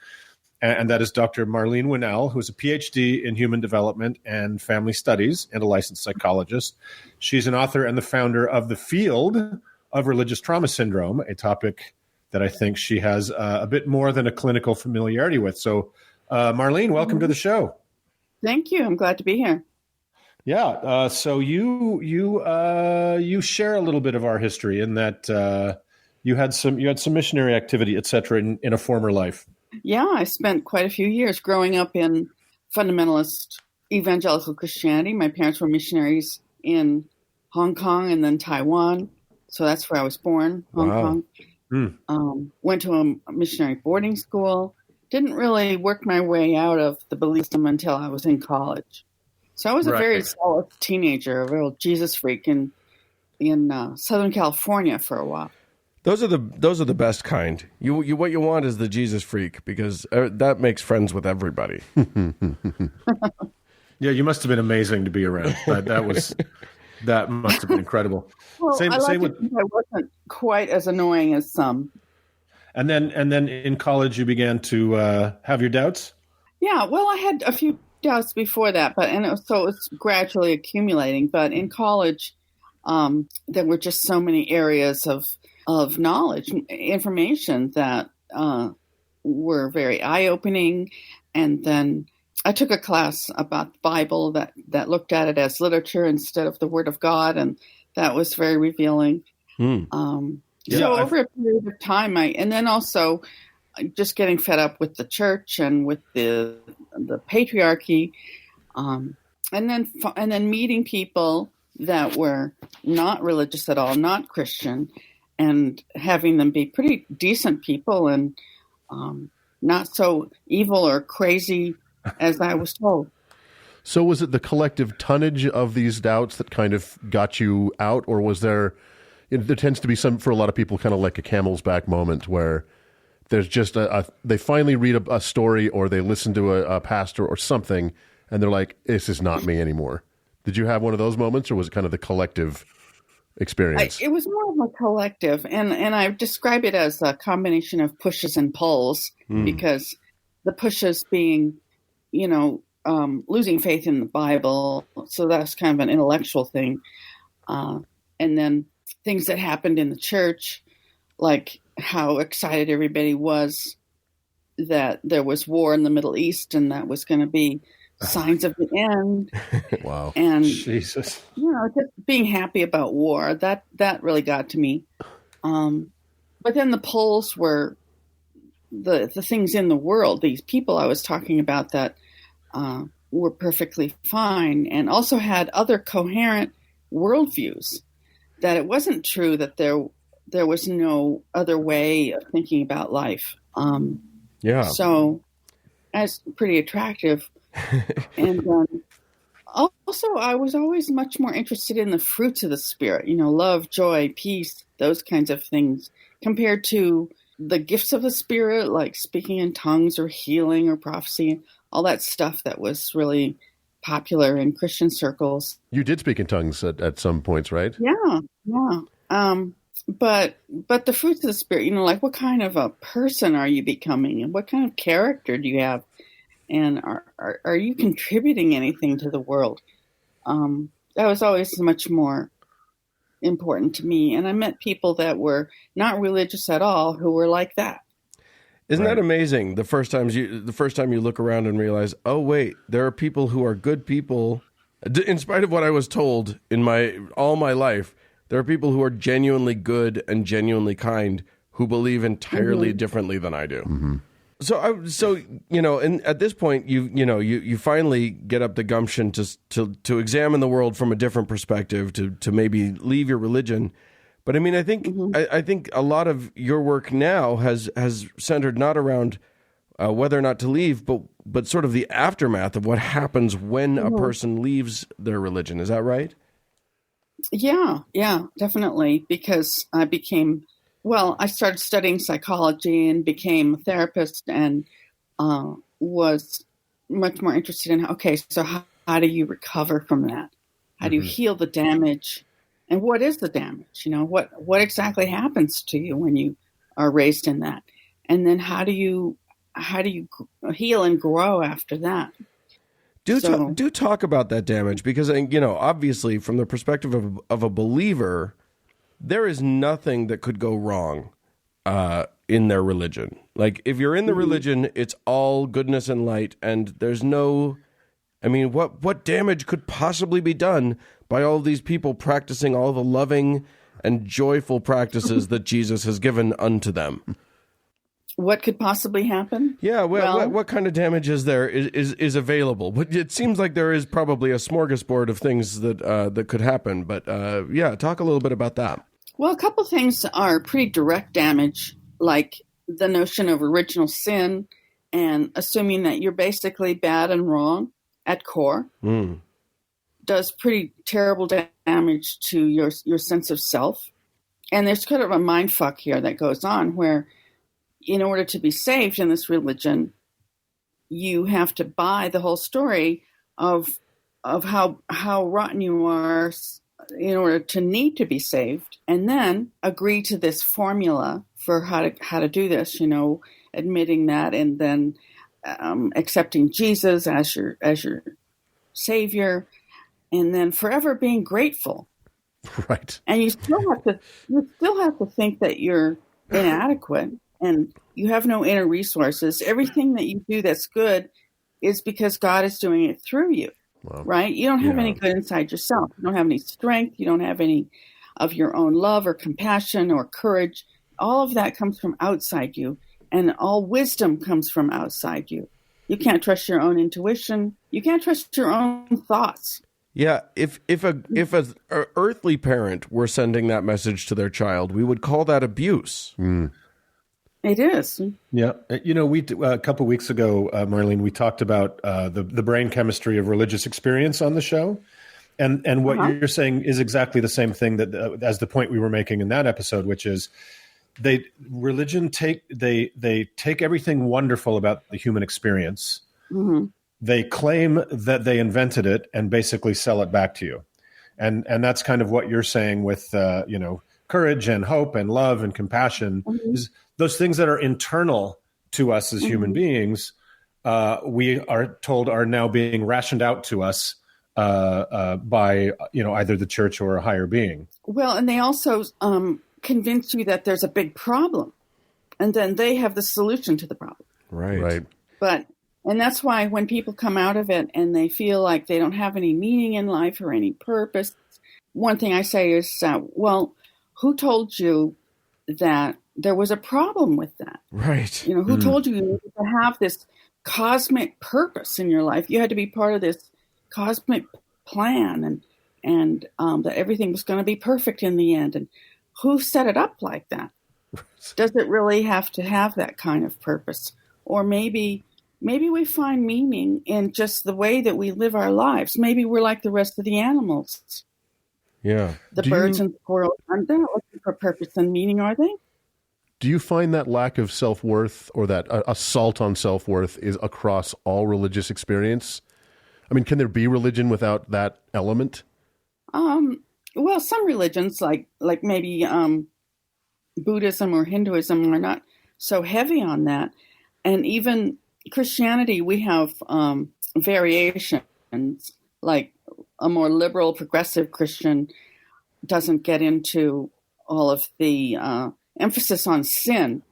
And that is Dr. Marlene Winell, who's a PhD in human development and family studies and a licensed psychologist. She's an author and the founder of the field of religious trauma syndrome, a topic that I think she has a bit more than a clinical familiarity with. So, Marlene, welcome to the show. Thank you. I'm glad to be here. Yeah. So you share a little bit of our history in that you had some missionary activity, et cetera, in a former life. Yeah, I spent quite a few years growing up in fundamentalist evangelical Christianity. My parents were missionaries in Hong Kong and then Taiwan. So that's where I was born, Hong Kong. Went to a missionary boarding school. Didn't really work my way out of the belief system until I was in college. So I was a very solid teenager, a real Jesus freak in Southern California for a while. Those are the best kind. You what you want is the Jesus freak, because that makes friends with everybody. Yeah, you must have been amazing to be around. That must have been incredible. Well, I wasn't quite as annoying as some. And then in college you began to have your doubts? Yeah, well, I had a few doubts before that, it was gradually accumulating. But in college, there were just so many areas of knowledge, information that were very eye-opening. And then I took a class about the Bible that looked at it as literature instead of the Word of God, and that was very revealing. Over a period of time, and then also just getting fed up with the church and with the patriarchy, and then meeting people that were not religious at all, not Christian, and having them be pretty decent people and not so evil or crazy as I was told. So was it the collective tonnage of these doubts that kind of got you out, or was there tends to be some, for a lot of people, kind of like a camel's back moment where there's just they finally read a story or they listen to a pastor or something and they're like, this is not me anymore. Did you have one of those moments, or was it kind of the collective experience? It was more of a collective, and I describe it as a combination of pushes and pulls, because the pushes being, losing faith in the Bible, so that's kind of an intellectual thing, and then things that happened in the church, like how excited everybody was that there was war in the Middle East and that was going to be signs of the end. Wow. And Jesus. Just being happy about war, that really got to me. But then the pulls were the things in the world, these people I was talking about that were perfectly fine and also had other coherent worldviews, that it wasn't true that there was no other way of thinking about life. So that's pretty attractive. And also, I was always much more interested in the fruits of the Spirit, love, joy, peace, those kinds of things, compared to the gifts of the Spirit, like speaking in tongues or healing or prophecy, all that stuff that was really popular in Christian circles. You did speak in tongues at some points, right? Yeah. But the fruits of the Spirit, like what kind of a person are you becoming and what kind of character do you have? and are you contributing anything to the world? That was always much more important to me. And I met people that were not religious at all who were like that. Isn't that amazing? The first time you look around and realize, oh wait, there are people who are good people. In spite of what I was told in all my life, there are people who are genuinely good and genuinely kind who believe entirely differently than I do. Mm-hmm. So and at this point, you finally get up the gumption to examine the world from a different perspective, to maybe leave your religion. But I mean, I think I think a lot of your work now has centered not around whether or not to leave, but sort of the aftermath of what happens when a person leaves their religion. Is that right? Yeah, definitely. Because I started studying psychology and became a therapist, and was much more interested in, okay, so how do you recover from that? How do you heal the damage? And what is the damage? What exactly happens to you when you are raised in that? And then how do you heal and grow after that? Do talk about that damage, because obviously from the perspective of a believer, there is nothing that could go wrong in their religion. Like, if you're in the religion, it's all goodness and light, and there's no. I mean, what damage could possibly be done by all of these people practicing all the loving and joyful practices that Jesus has given unto them? What could possibly happen? Yeah, what kind of damage is there is available? But it seems like there is probably a smorgasbord of things that could happen. But talk a little bit about that. Well, a couple things are pretty direct damage, like the notion of original sin and assuming that you're basically bad and wrong at core. Does pretty terrible damage to your sense of self. And there's kind of a mind fuck here that goes on where, in order to be saved in this religion, you have to buy the whole story of how rotten you are in order to need to be saved, and then agree to this formula for how to do this. Admitting that, and then accepting Jesus as your savior, and then forever being grateful. Right. And you still have to think that you're inadequate and you have no inner resources. Everything that you do that's good is because God is doing it through you. Wow. Right? You don't have any good inside yourself. You don't have any strength. You don't have any of your own love or compassion or courage. All of that comes from outside you, and all wisdom comes from outside you. You can't trust your own intuition. You can't trust your own thoughts. Yeah, if a earthly parent were sending that message to their child, we would call that abuse. It is. Yeah. We a couple of weeks ago, Marlene, we talked about the brain chemistry of religious experience on the show. And what you're saying is exactly the same thing that as the point we were making in that episode, which is they take everything wonderful about the human experience. Mm-hmm. They claim that they invented it and basically sell it back to you. And that's kind of what you're saying with, courage and hope and love and compassion, is those things that are internal to us as human beings, we are told are now being rationed out to us by, either the church or a higher being. Well, and they also convince you that there's a big problem, and then they have the solution to the problem. Right. And that's why when people come out of it and they feel like they don't have any meaning in life or any purpose, one thing I say is, who told you that there was a problem with that? Right. Who told you needed to have this cosmic purpose in your life? You had to be part of this cosmic plan, and that everything was going to be perfect in the end. And who set it up like that? Does it really have to have that kind of purpose? Or maybe we find meaning in just the way that we live our lives. Maybe we're like the rest of the animals. Yeah. The birds and squirrels, they're not looking for purpose and meaning, are they? Do you find that lack of self-worth, or that assault on self-worth, is across all religious experience? I mean, can there be religion without that element? Well, some religions, like maybe Buddhism or Hinduism, are not so heavy on that. And even Christianity, we have variations. Like a more liberal, progressive Christian doesn't get into all of the emphasis on sin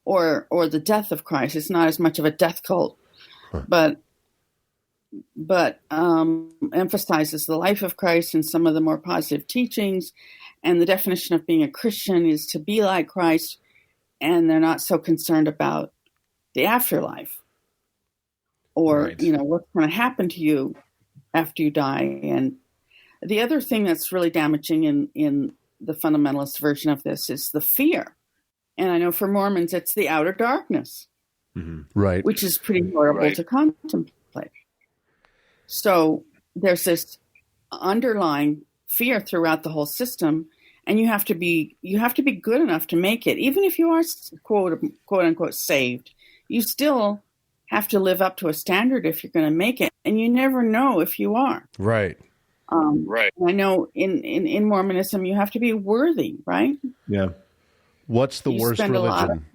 or the death of Christ. It's not as much of a death cult, but emphasizes the life of Christ and some of the more positive teachings. And the definition of being a Christian is to be like Christ, and they're not so concerned about the afterlife or, what's going to happen to you after you die. And the other thing that's really damaging in the fundamentalist version of this is the fear. And I know for Mormons, it's the outer darkness, right? Which is pretty horrible to contemplate. So there's this underlying fear throughout the whole system, and you have to be good enough to make it. Even if you are quote unquote saved, you still have to live up to a standard if you're going to make it, and you never know if you are. Right. Right. I know in Mormonism you have to be worthy, right? Yeah. What's the worst religion?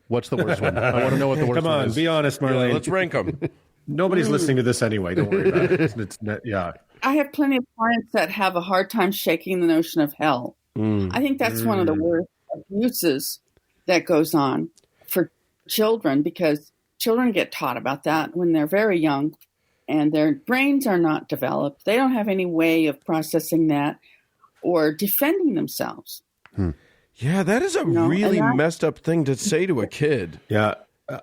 What's the worst one? I want to know what the worst one is. Come on, be honest, Marlene. Yeah, let's rank them. Nobody's listening to this anyway. Don't worry about it. Yeah. I have plenty of clients that have a hard time shaking the notion of hell. I think that's one of the worst abuses that goes on for children, because children get taught about that when they're very young and their brains are not developed. They don't have any way of processing that or defending themselves. Yeah, that is a really messed up thing to say to a kid. Yeah,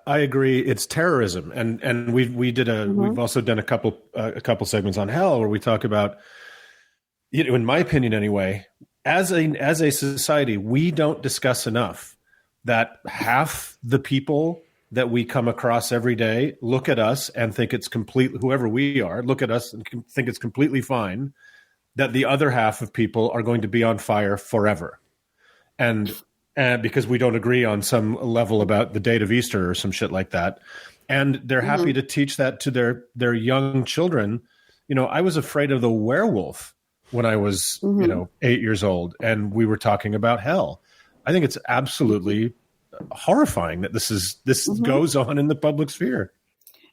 I agree. It's terrorism, and we've also done a couple segments on hell where we talk about, in my opinion anyway, as a society, we don't discuss enough that half the people that we come across every day look at us and think it's whoever we are, look at us and think it's completely fine, that the other half of people are going to be on fire forever. And because we don't agree on some level about the date of Easter or some shit like that. And they're happy to teach that to their young children. I was afraid of the werewolf when I was, 8 years old, and we were talking about hell. I think it's absolutely horrifying that this goes on in the public sphere.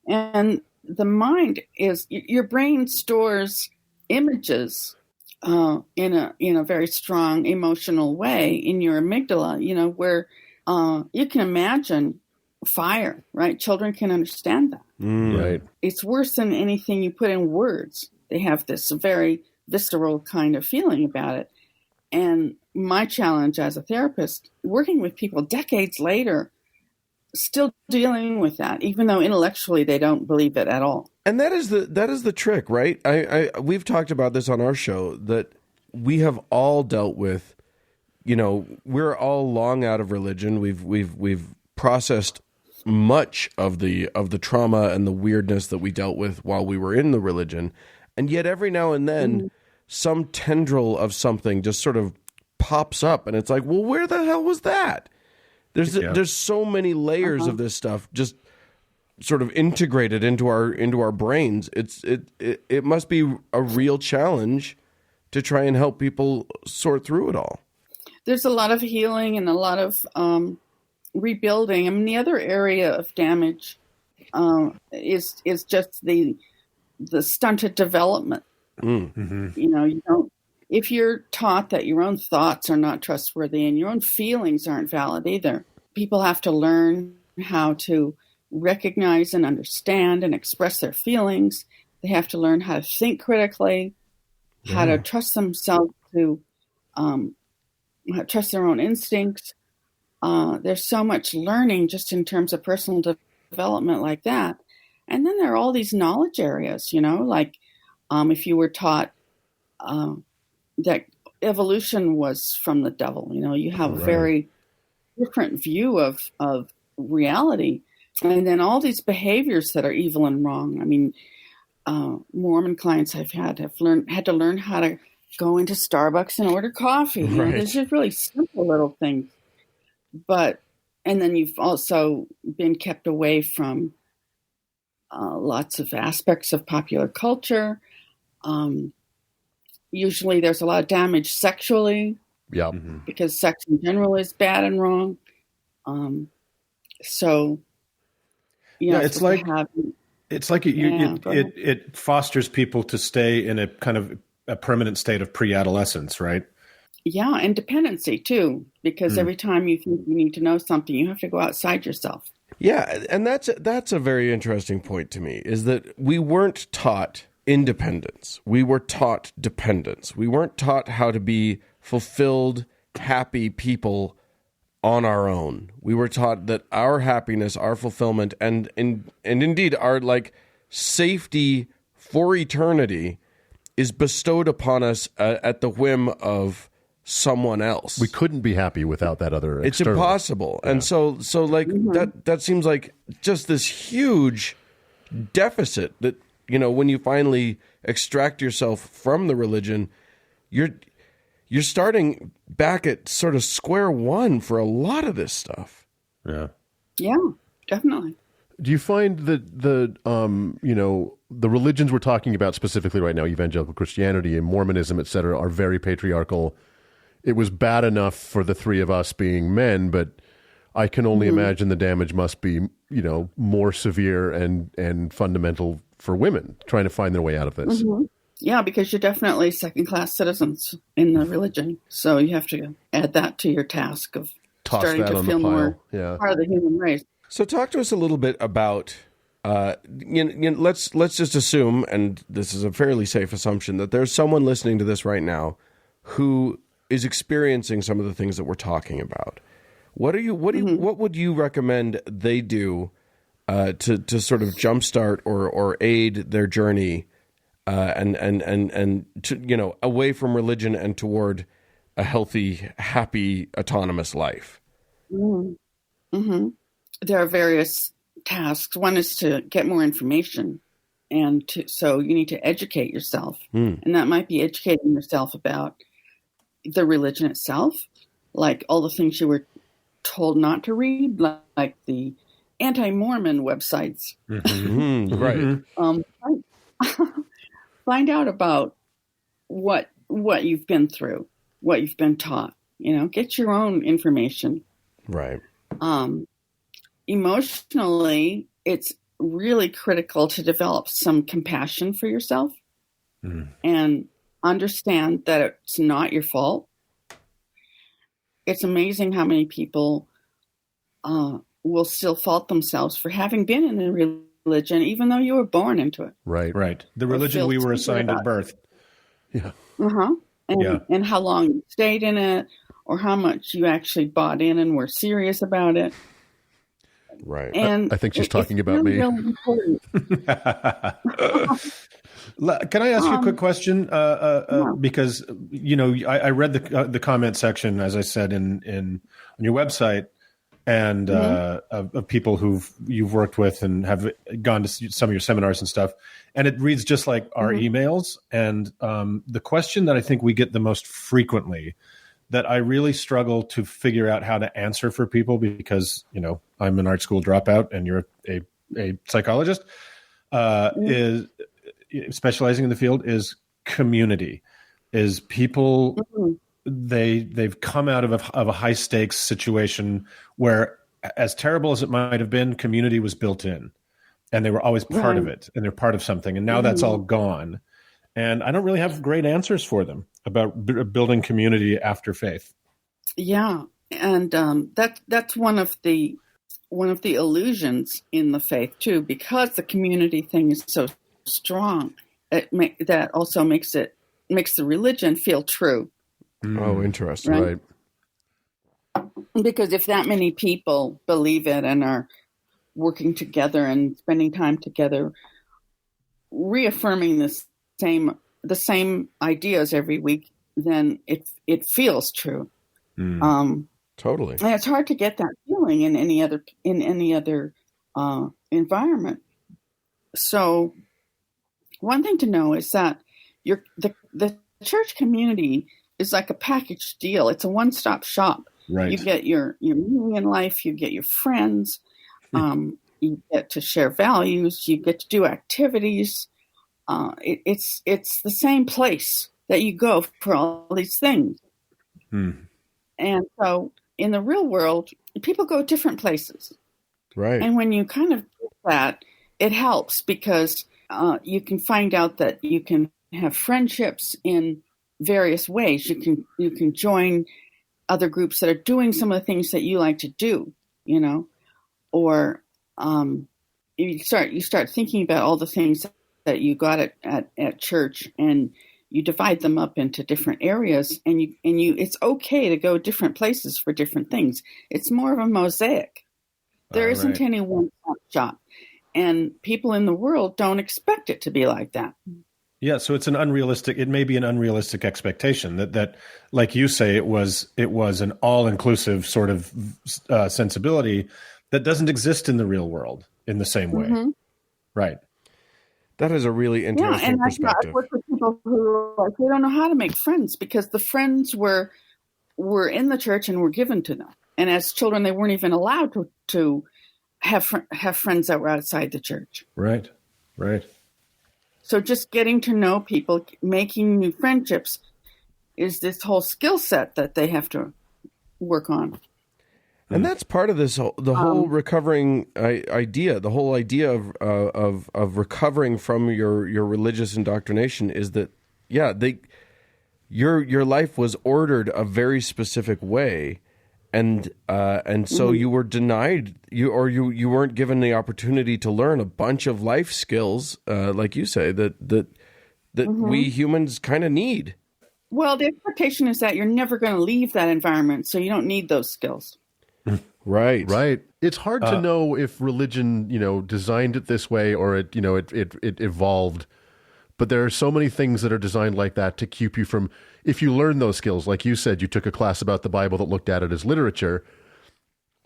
And the mind your brain stores images in a very strong emotional way in your amygdala, where you can imagine fire, right? Children can understand that. Right. It's worse than anything you put in words. They have this very visceral kind of feeling about it. And my challenge as a therapist, working with people decades later, still dealing with that, even though intellectually they don't believe it at all. And that is the trick, right? We've talked about this on our show, that we have all dealt with. We're all long out of religion. We've processed much of the trauma and the weirdness that we dealt with while we were in the religion, and yet every now and then some tendril of something just sort of pops up, and it's like, well, where the hell was that? There's so many layers of this stuff just sort of integrated into our brains. It must be a real challenge to try and help people sort through it all. There's a lot of healing and a lot of rebuilding. I mean, the other area of damage is just the stunted development. You don't. If you're taught that your own thoughts are not trustworthy and your own feelings aren't valid either, people have to learn how to recognize and understand and express their feelings. They have to learn how to think critically, how to trust themselves, to trust their own instincts. There's so much learning just in terms of personal development like that. And then there are all these knowledge areas, like if you were taught that evolution was from the devil, you have a very different view of reality. And then all these behaviors that are evil and wrong. I mean, Mormon clients I've had had to learn how to go into Starbucks and order coffee. There's just really simple little things. And then you've also been kept away from lots of aspects of popular culture. Usually there's a lot of damage sexually. Yeah. Because sex in general is bad and wrong. So Yeah, it's like it's like it fosters people to stay in a kind of a permanent state of pre-adolescence, right? Yeah, and dependency too, because every time you think you need to know something, you have to go outside yourself. Yeah, and that's a very interesting point to me, is that we weren't taught independence. We were taught dependence. We weren't taught how to be fulfilled, happy people on our own. We were taught that our happiness, our fulfillment, and indeed our like safety for eternity is bestowed upon us at the whim of someone else. We couldn't be happy without that other It's external. impossible. Yeah. And so like that seems like just this huge deficit that, you know, when you finally extract yourself from the religion, you're starting back at sort of square one for a lot of this stuff. Yeah. Yeah, definitely. Do you find that the religions we're talking about specifically right now, evangelical Christianity and Mormonism, et cetera, are very patriarchal? It was bad enough for the three of us being men, but I can only imagine the damage must be, you know, more severe and fundamental for women trying to find their way out of this. Mm-hmm. Yeah, because you're definitely second-class citizens in the religion, so you have to add that to your task of starting to feel more part of the human race. So talk to us a little bit about, let's just assume, and this is a fairly safe assumption, that there's someone listening to this right now who is experiencing some of the things that we're talking about. What would you recommend they do to sort of jumpstart or aid their journey and to, you know, away from religion and toward a healthy, happy, autonomous life? Mm-hmm. There are various tasks. One is to get more information, so you need to educate yourself, and that might be educating yourself about the religion itself, like all the things you were told not to read, like the anti-Mormon websites. Right. Find out about what you've been through, what you've been taught. You know, get your own information. Right. Emotionally, it's really critical to develop some compassion for yourself and understand that it's not your fault. It's amazing how many people will still fault themselves for having been in a religion, even though you were born into it. Right. The religion we were assigned at birth. Yeah. And how long you stayed in it, or how much you actually bought in and were serious about it. Right. And I think she's talking about me. Really important. Can I ask you a quick question? Because, you know, I read the comment section, as I said, on your website, and of people you've worked with and have gone to some of your seminars and stuff. And it reads just like our emails. And the question that I think we get the most frequently, that I really struggle to figure out how to answer for people, because, you know, I'm an art school dropout and you're a psychologist, is specializing in the field, is community. Is people, they've come out of a high stakes situation where, as terrible as it might have been, community was built in and they were always part of it, and they're part of something. And now that's all gone. And I don't really have great answers for them about building community after faith. Yeah, and that's one of the illusions in the faith too, because the community thing is so strong. That also makes the religion feel true. Oh, interesting. Right. Because if that many people believe it and are working together and spending time together, reaffirming the same ideas every week, then it feels true. Totally. And it's hard to get that feeling in any other environment. So one thing to know is that the church community is like a package deal. It's a one-stop shop. Right. You get your meaning in life, you get your friends, you get to share values, you get to do activities. It's the same place that you go for all these things. And so in the real world, people go different places. Right. And when you kind of that, it helps because you can find out that you can have friendships in various ways. You can join other groups that are doing some of the things that you like to do, or you start thinking about all the things that you got at church, and you divide them up into different areas, and you it's okay to go different places for different things. It's more of a mosaic. There isn't any one shop, and people in the world don't expect it to be like that. Yeah, so it may be an unrealistic expectation that like you say, it was an all-inclusive sort of sensibility that doesn't exist in the real world in the same way. Mm-hmm. Right. That is a really interesting perspective. I've worked with people who they don't know how to make friends because the friends were in the church and were given to them. And as children, they weren't even allowed to have friends that were outside the church. Right. So just getting to know people, making new friendships is this whole skill set that they have to work on. And that's part of this whole recovering idea. The whole idea of recovering from your religious indoctrination is that your life was ordered a very specific way, and so you were denied you weren't given the opportunity to learn a bunch of life skills, like you say, that we humans kind of need. Well, the expectation is that you're never going to leave that environment, so you don't need those skills. Right. It's hard to know if religion, designed it this way or it evolved. But there are so many things that are designed like that to keep you from, if you learn those skills, like you said, you took a class about the Bible that looked at it as literature.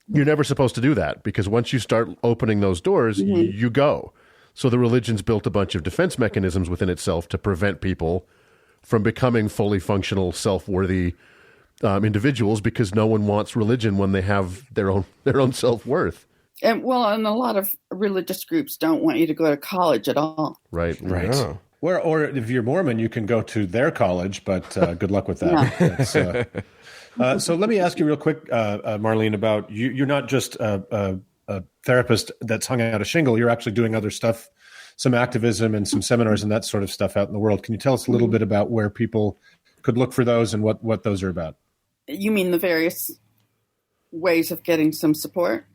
You're never supposed to do that because once you start opening those doors, you go. So the religion's built a bunch of defense mechanisms within itself to prevent people from becoming fully functional, self-worthy individuals because no one wants religion when they have their own self-worth. And a lot of religious groups don't want you to go to college at all. Right. Yeah. Or if you're Mormon, you can go to their college, but good luck with that. Yeah. So let me ask you real quick, Marlene, about you. You're not just a therapist that's hung out a shingle. You're actually doing other stuff, some activism and some seminars and that sort of stuff out in the world. Can you tell us a little bit about where people could look for those and what those are about? You mean the various ways of getting some support?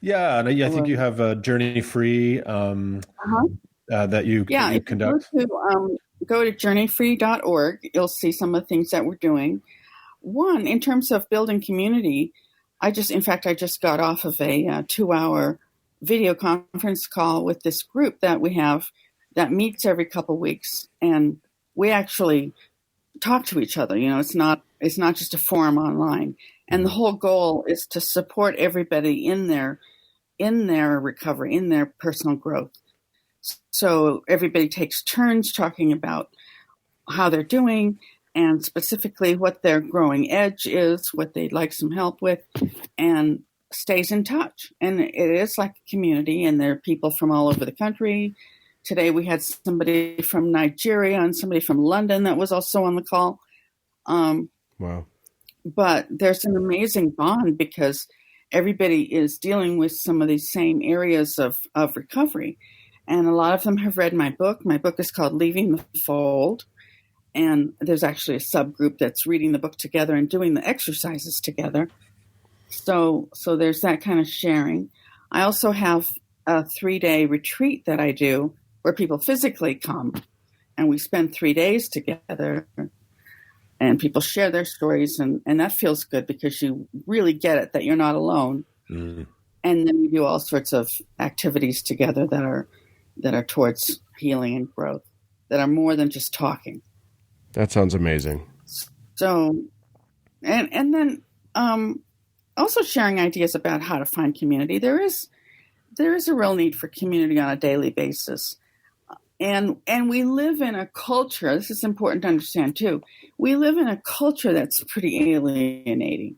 Yeah, and I think you have a Journey Free that you conduct. Go to journeyfree.org. You'll see some of the things that we're doing. One, in terms of building community, I just got off of a 2-hour video conference call with this group that we have that meets every couple weeks, and we actually talk to each other. It's not just a forum online. And the whole goal is to support everybody in their recovery, in their personal growth. So everybody takes turns talking about how they're doing and specifically what their growing edge is, what they'd like some help with, and stays in touch. And it is like a community, and there are people from all over the country. Today we had somebody from Nigeria and somebody from London that was also on the call. Wow. But there's an amazing bond because everybody is dealing with some of these same areas of recovery. And a lot of them have read my book. My book is called Leaving the Fold. And there's actually a subgroup that's reading the book together and doing the exercises together. So there's that kind of sharing. I also have a 3-day retreat that I do where people physically come and we spend 3 days together and people share their stories, and that feels good because you really get it that you're not alone. Mm. And then we do all sorts of activities together that are towards healing and growth, that are more than just talking. That sounds amazing. So, and then also sharing ideas about how to find community. There is a real need for community on a daily basis. And we live in a culture, this is important to understand too, we live in a culture that's pretty alienating.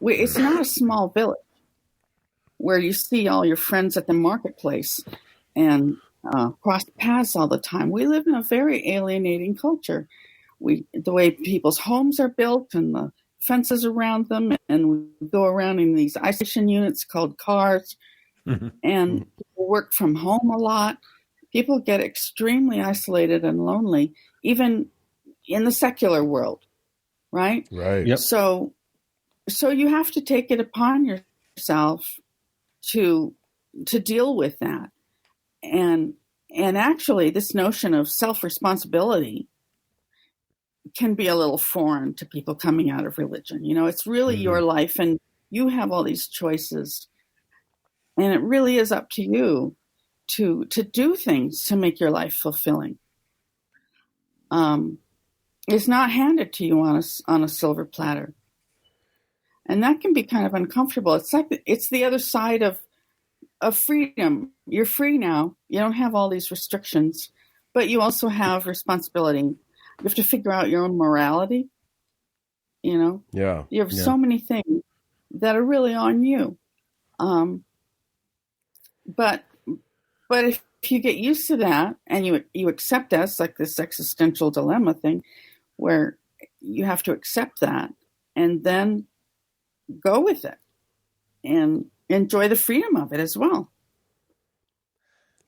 It's not a small village where you see all your friends at the marketplace and cross paths all the time. We live in a very alienating culture. The way people's homes are built and the fences around them, and we go around in these isolation units called cars and people work from home a lot. People get extremely isolated and lonely, even in the secular world, right? Right. Yep. So you have to take it upon yourself to deal with that. And actually, this notion of self-responsibility can be a little foreign to people coming out of religion. You know, it's really your life, and you have all these choices. And it really is up to you to do things to make your life fulfilling. It's not handed to you on a silver platter. And that can be kind of uncomfortable. It's the other side of freedom. You're free now. You don't have all these restrictions, but you also have responsibility. You have to figure out your own morality. You know? Yeah. You have so many things that are really on you. But if you get used to that and you accept that, it's like this existential dilemma thing where you have to accept that and then go with it and enjoy the freedom of it as well.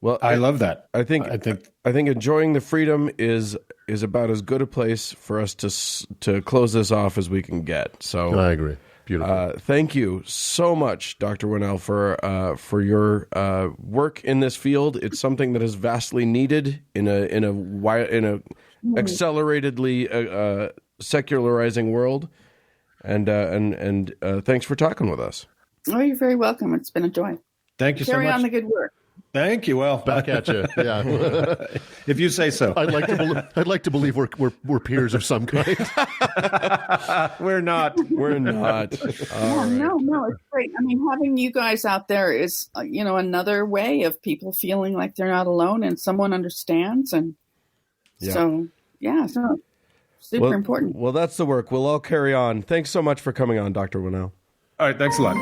Well, I love that. I think enjoying the freedom is about as good a place for us to close this off as we can get. So I agree. Beautiful. Thank you so much, Dr. Winell, for your work in this field. It's something that is vastly needed in a acceleratedly secularizing world. And thanks for talking with us. Oh, you're very welcome. It's been a joy. Thank you so Carry much. on the good work. Thank you. Well, Back at you. Yeah. if you say so. I'd like to believe we're peers of some kind. We're not. We're not. No, it's great. I mean, having you guys out there is, another way of people feeling like they're not alone and someone understands. And so super important. Well, that's the work. We'll all carry on. Thanks so much for coming on, Dr. Winell. All right. Thanks a lot.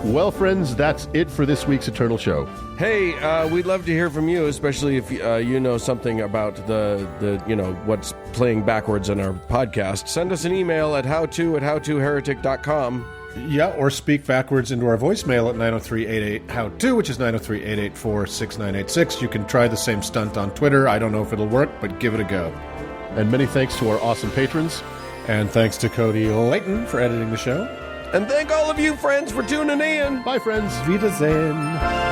Well, friends, that's it for this week's Eternal Show. Hey, we'd love to hear from you, especially if you know something about the what's playing backwards in our podcast. Send us an email at howto@howtoheretic.com. Yeah, or speak backwards into our voicemail at 903-88-HOW-TO, which is 903-884-6986. You can try the same stunt on Twitter. I don't know if it'll work, but give it a go. And many thanks to our awesome patrons. And thanks to Cody Layton for editing the show. And thank all of you friends for tuning in. Bye, friends. Wiedersehen.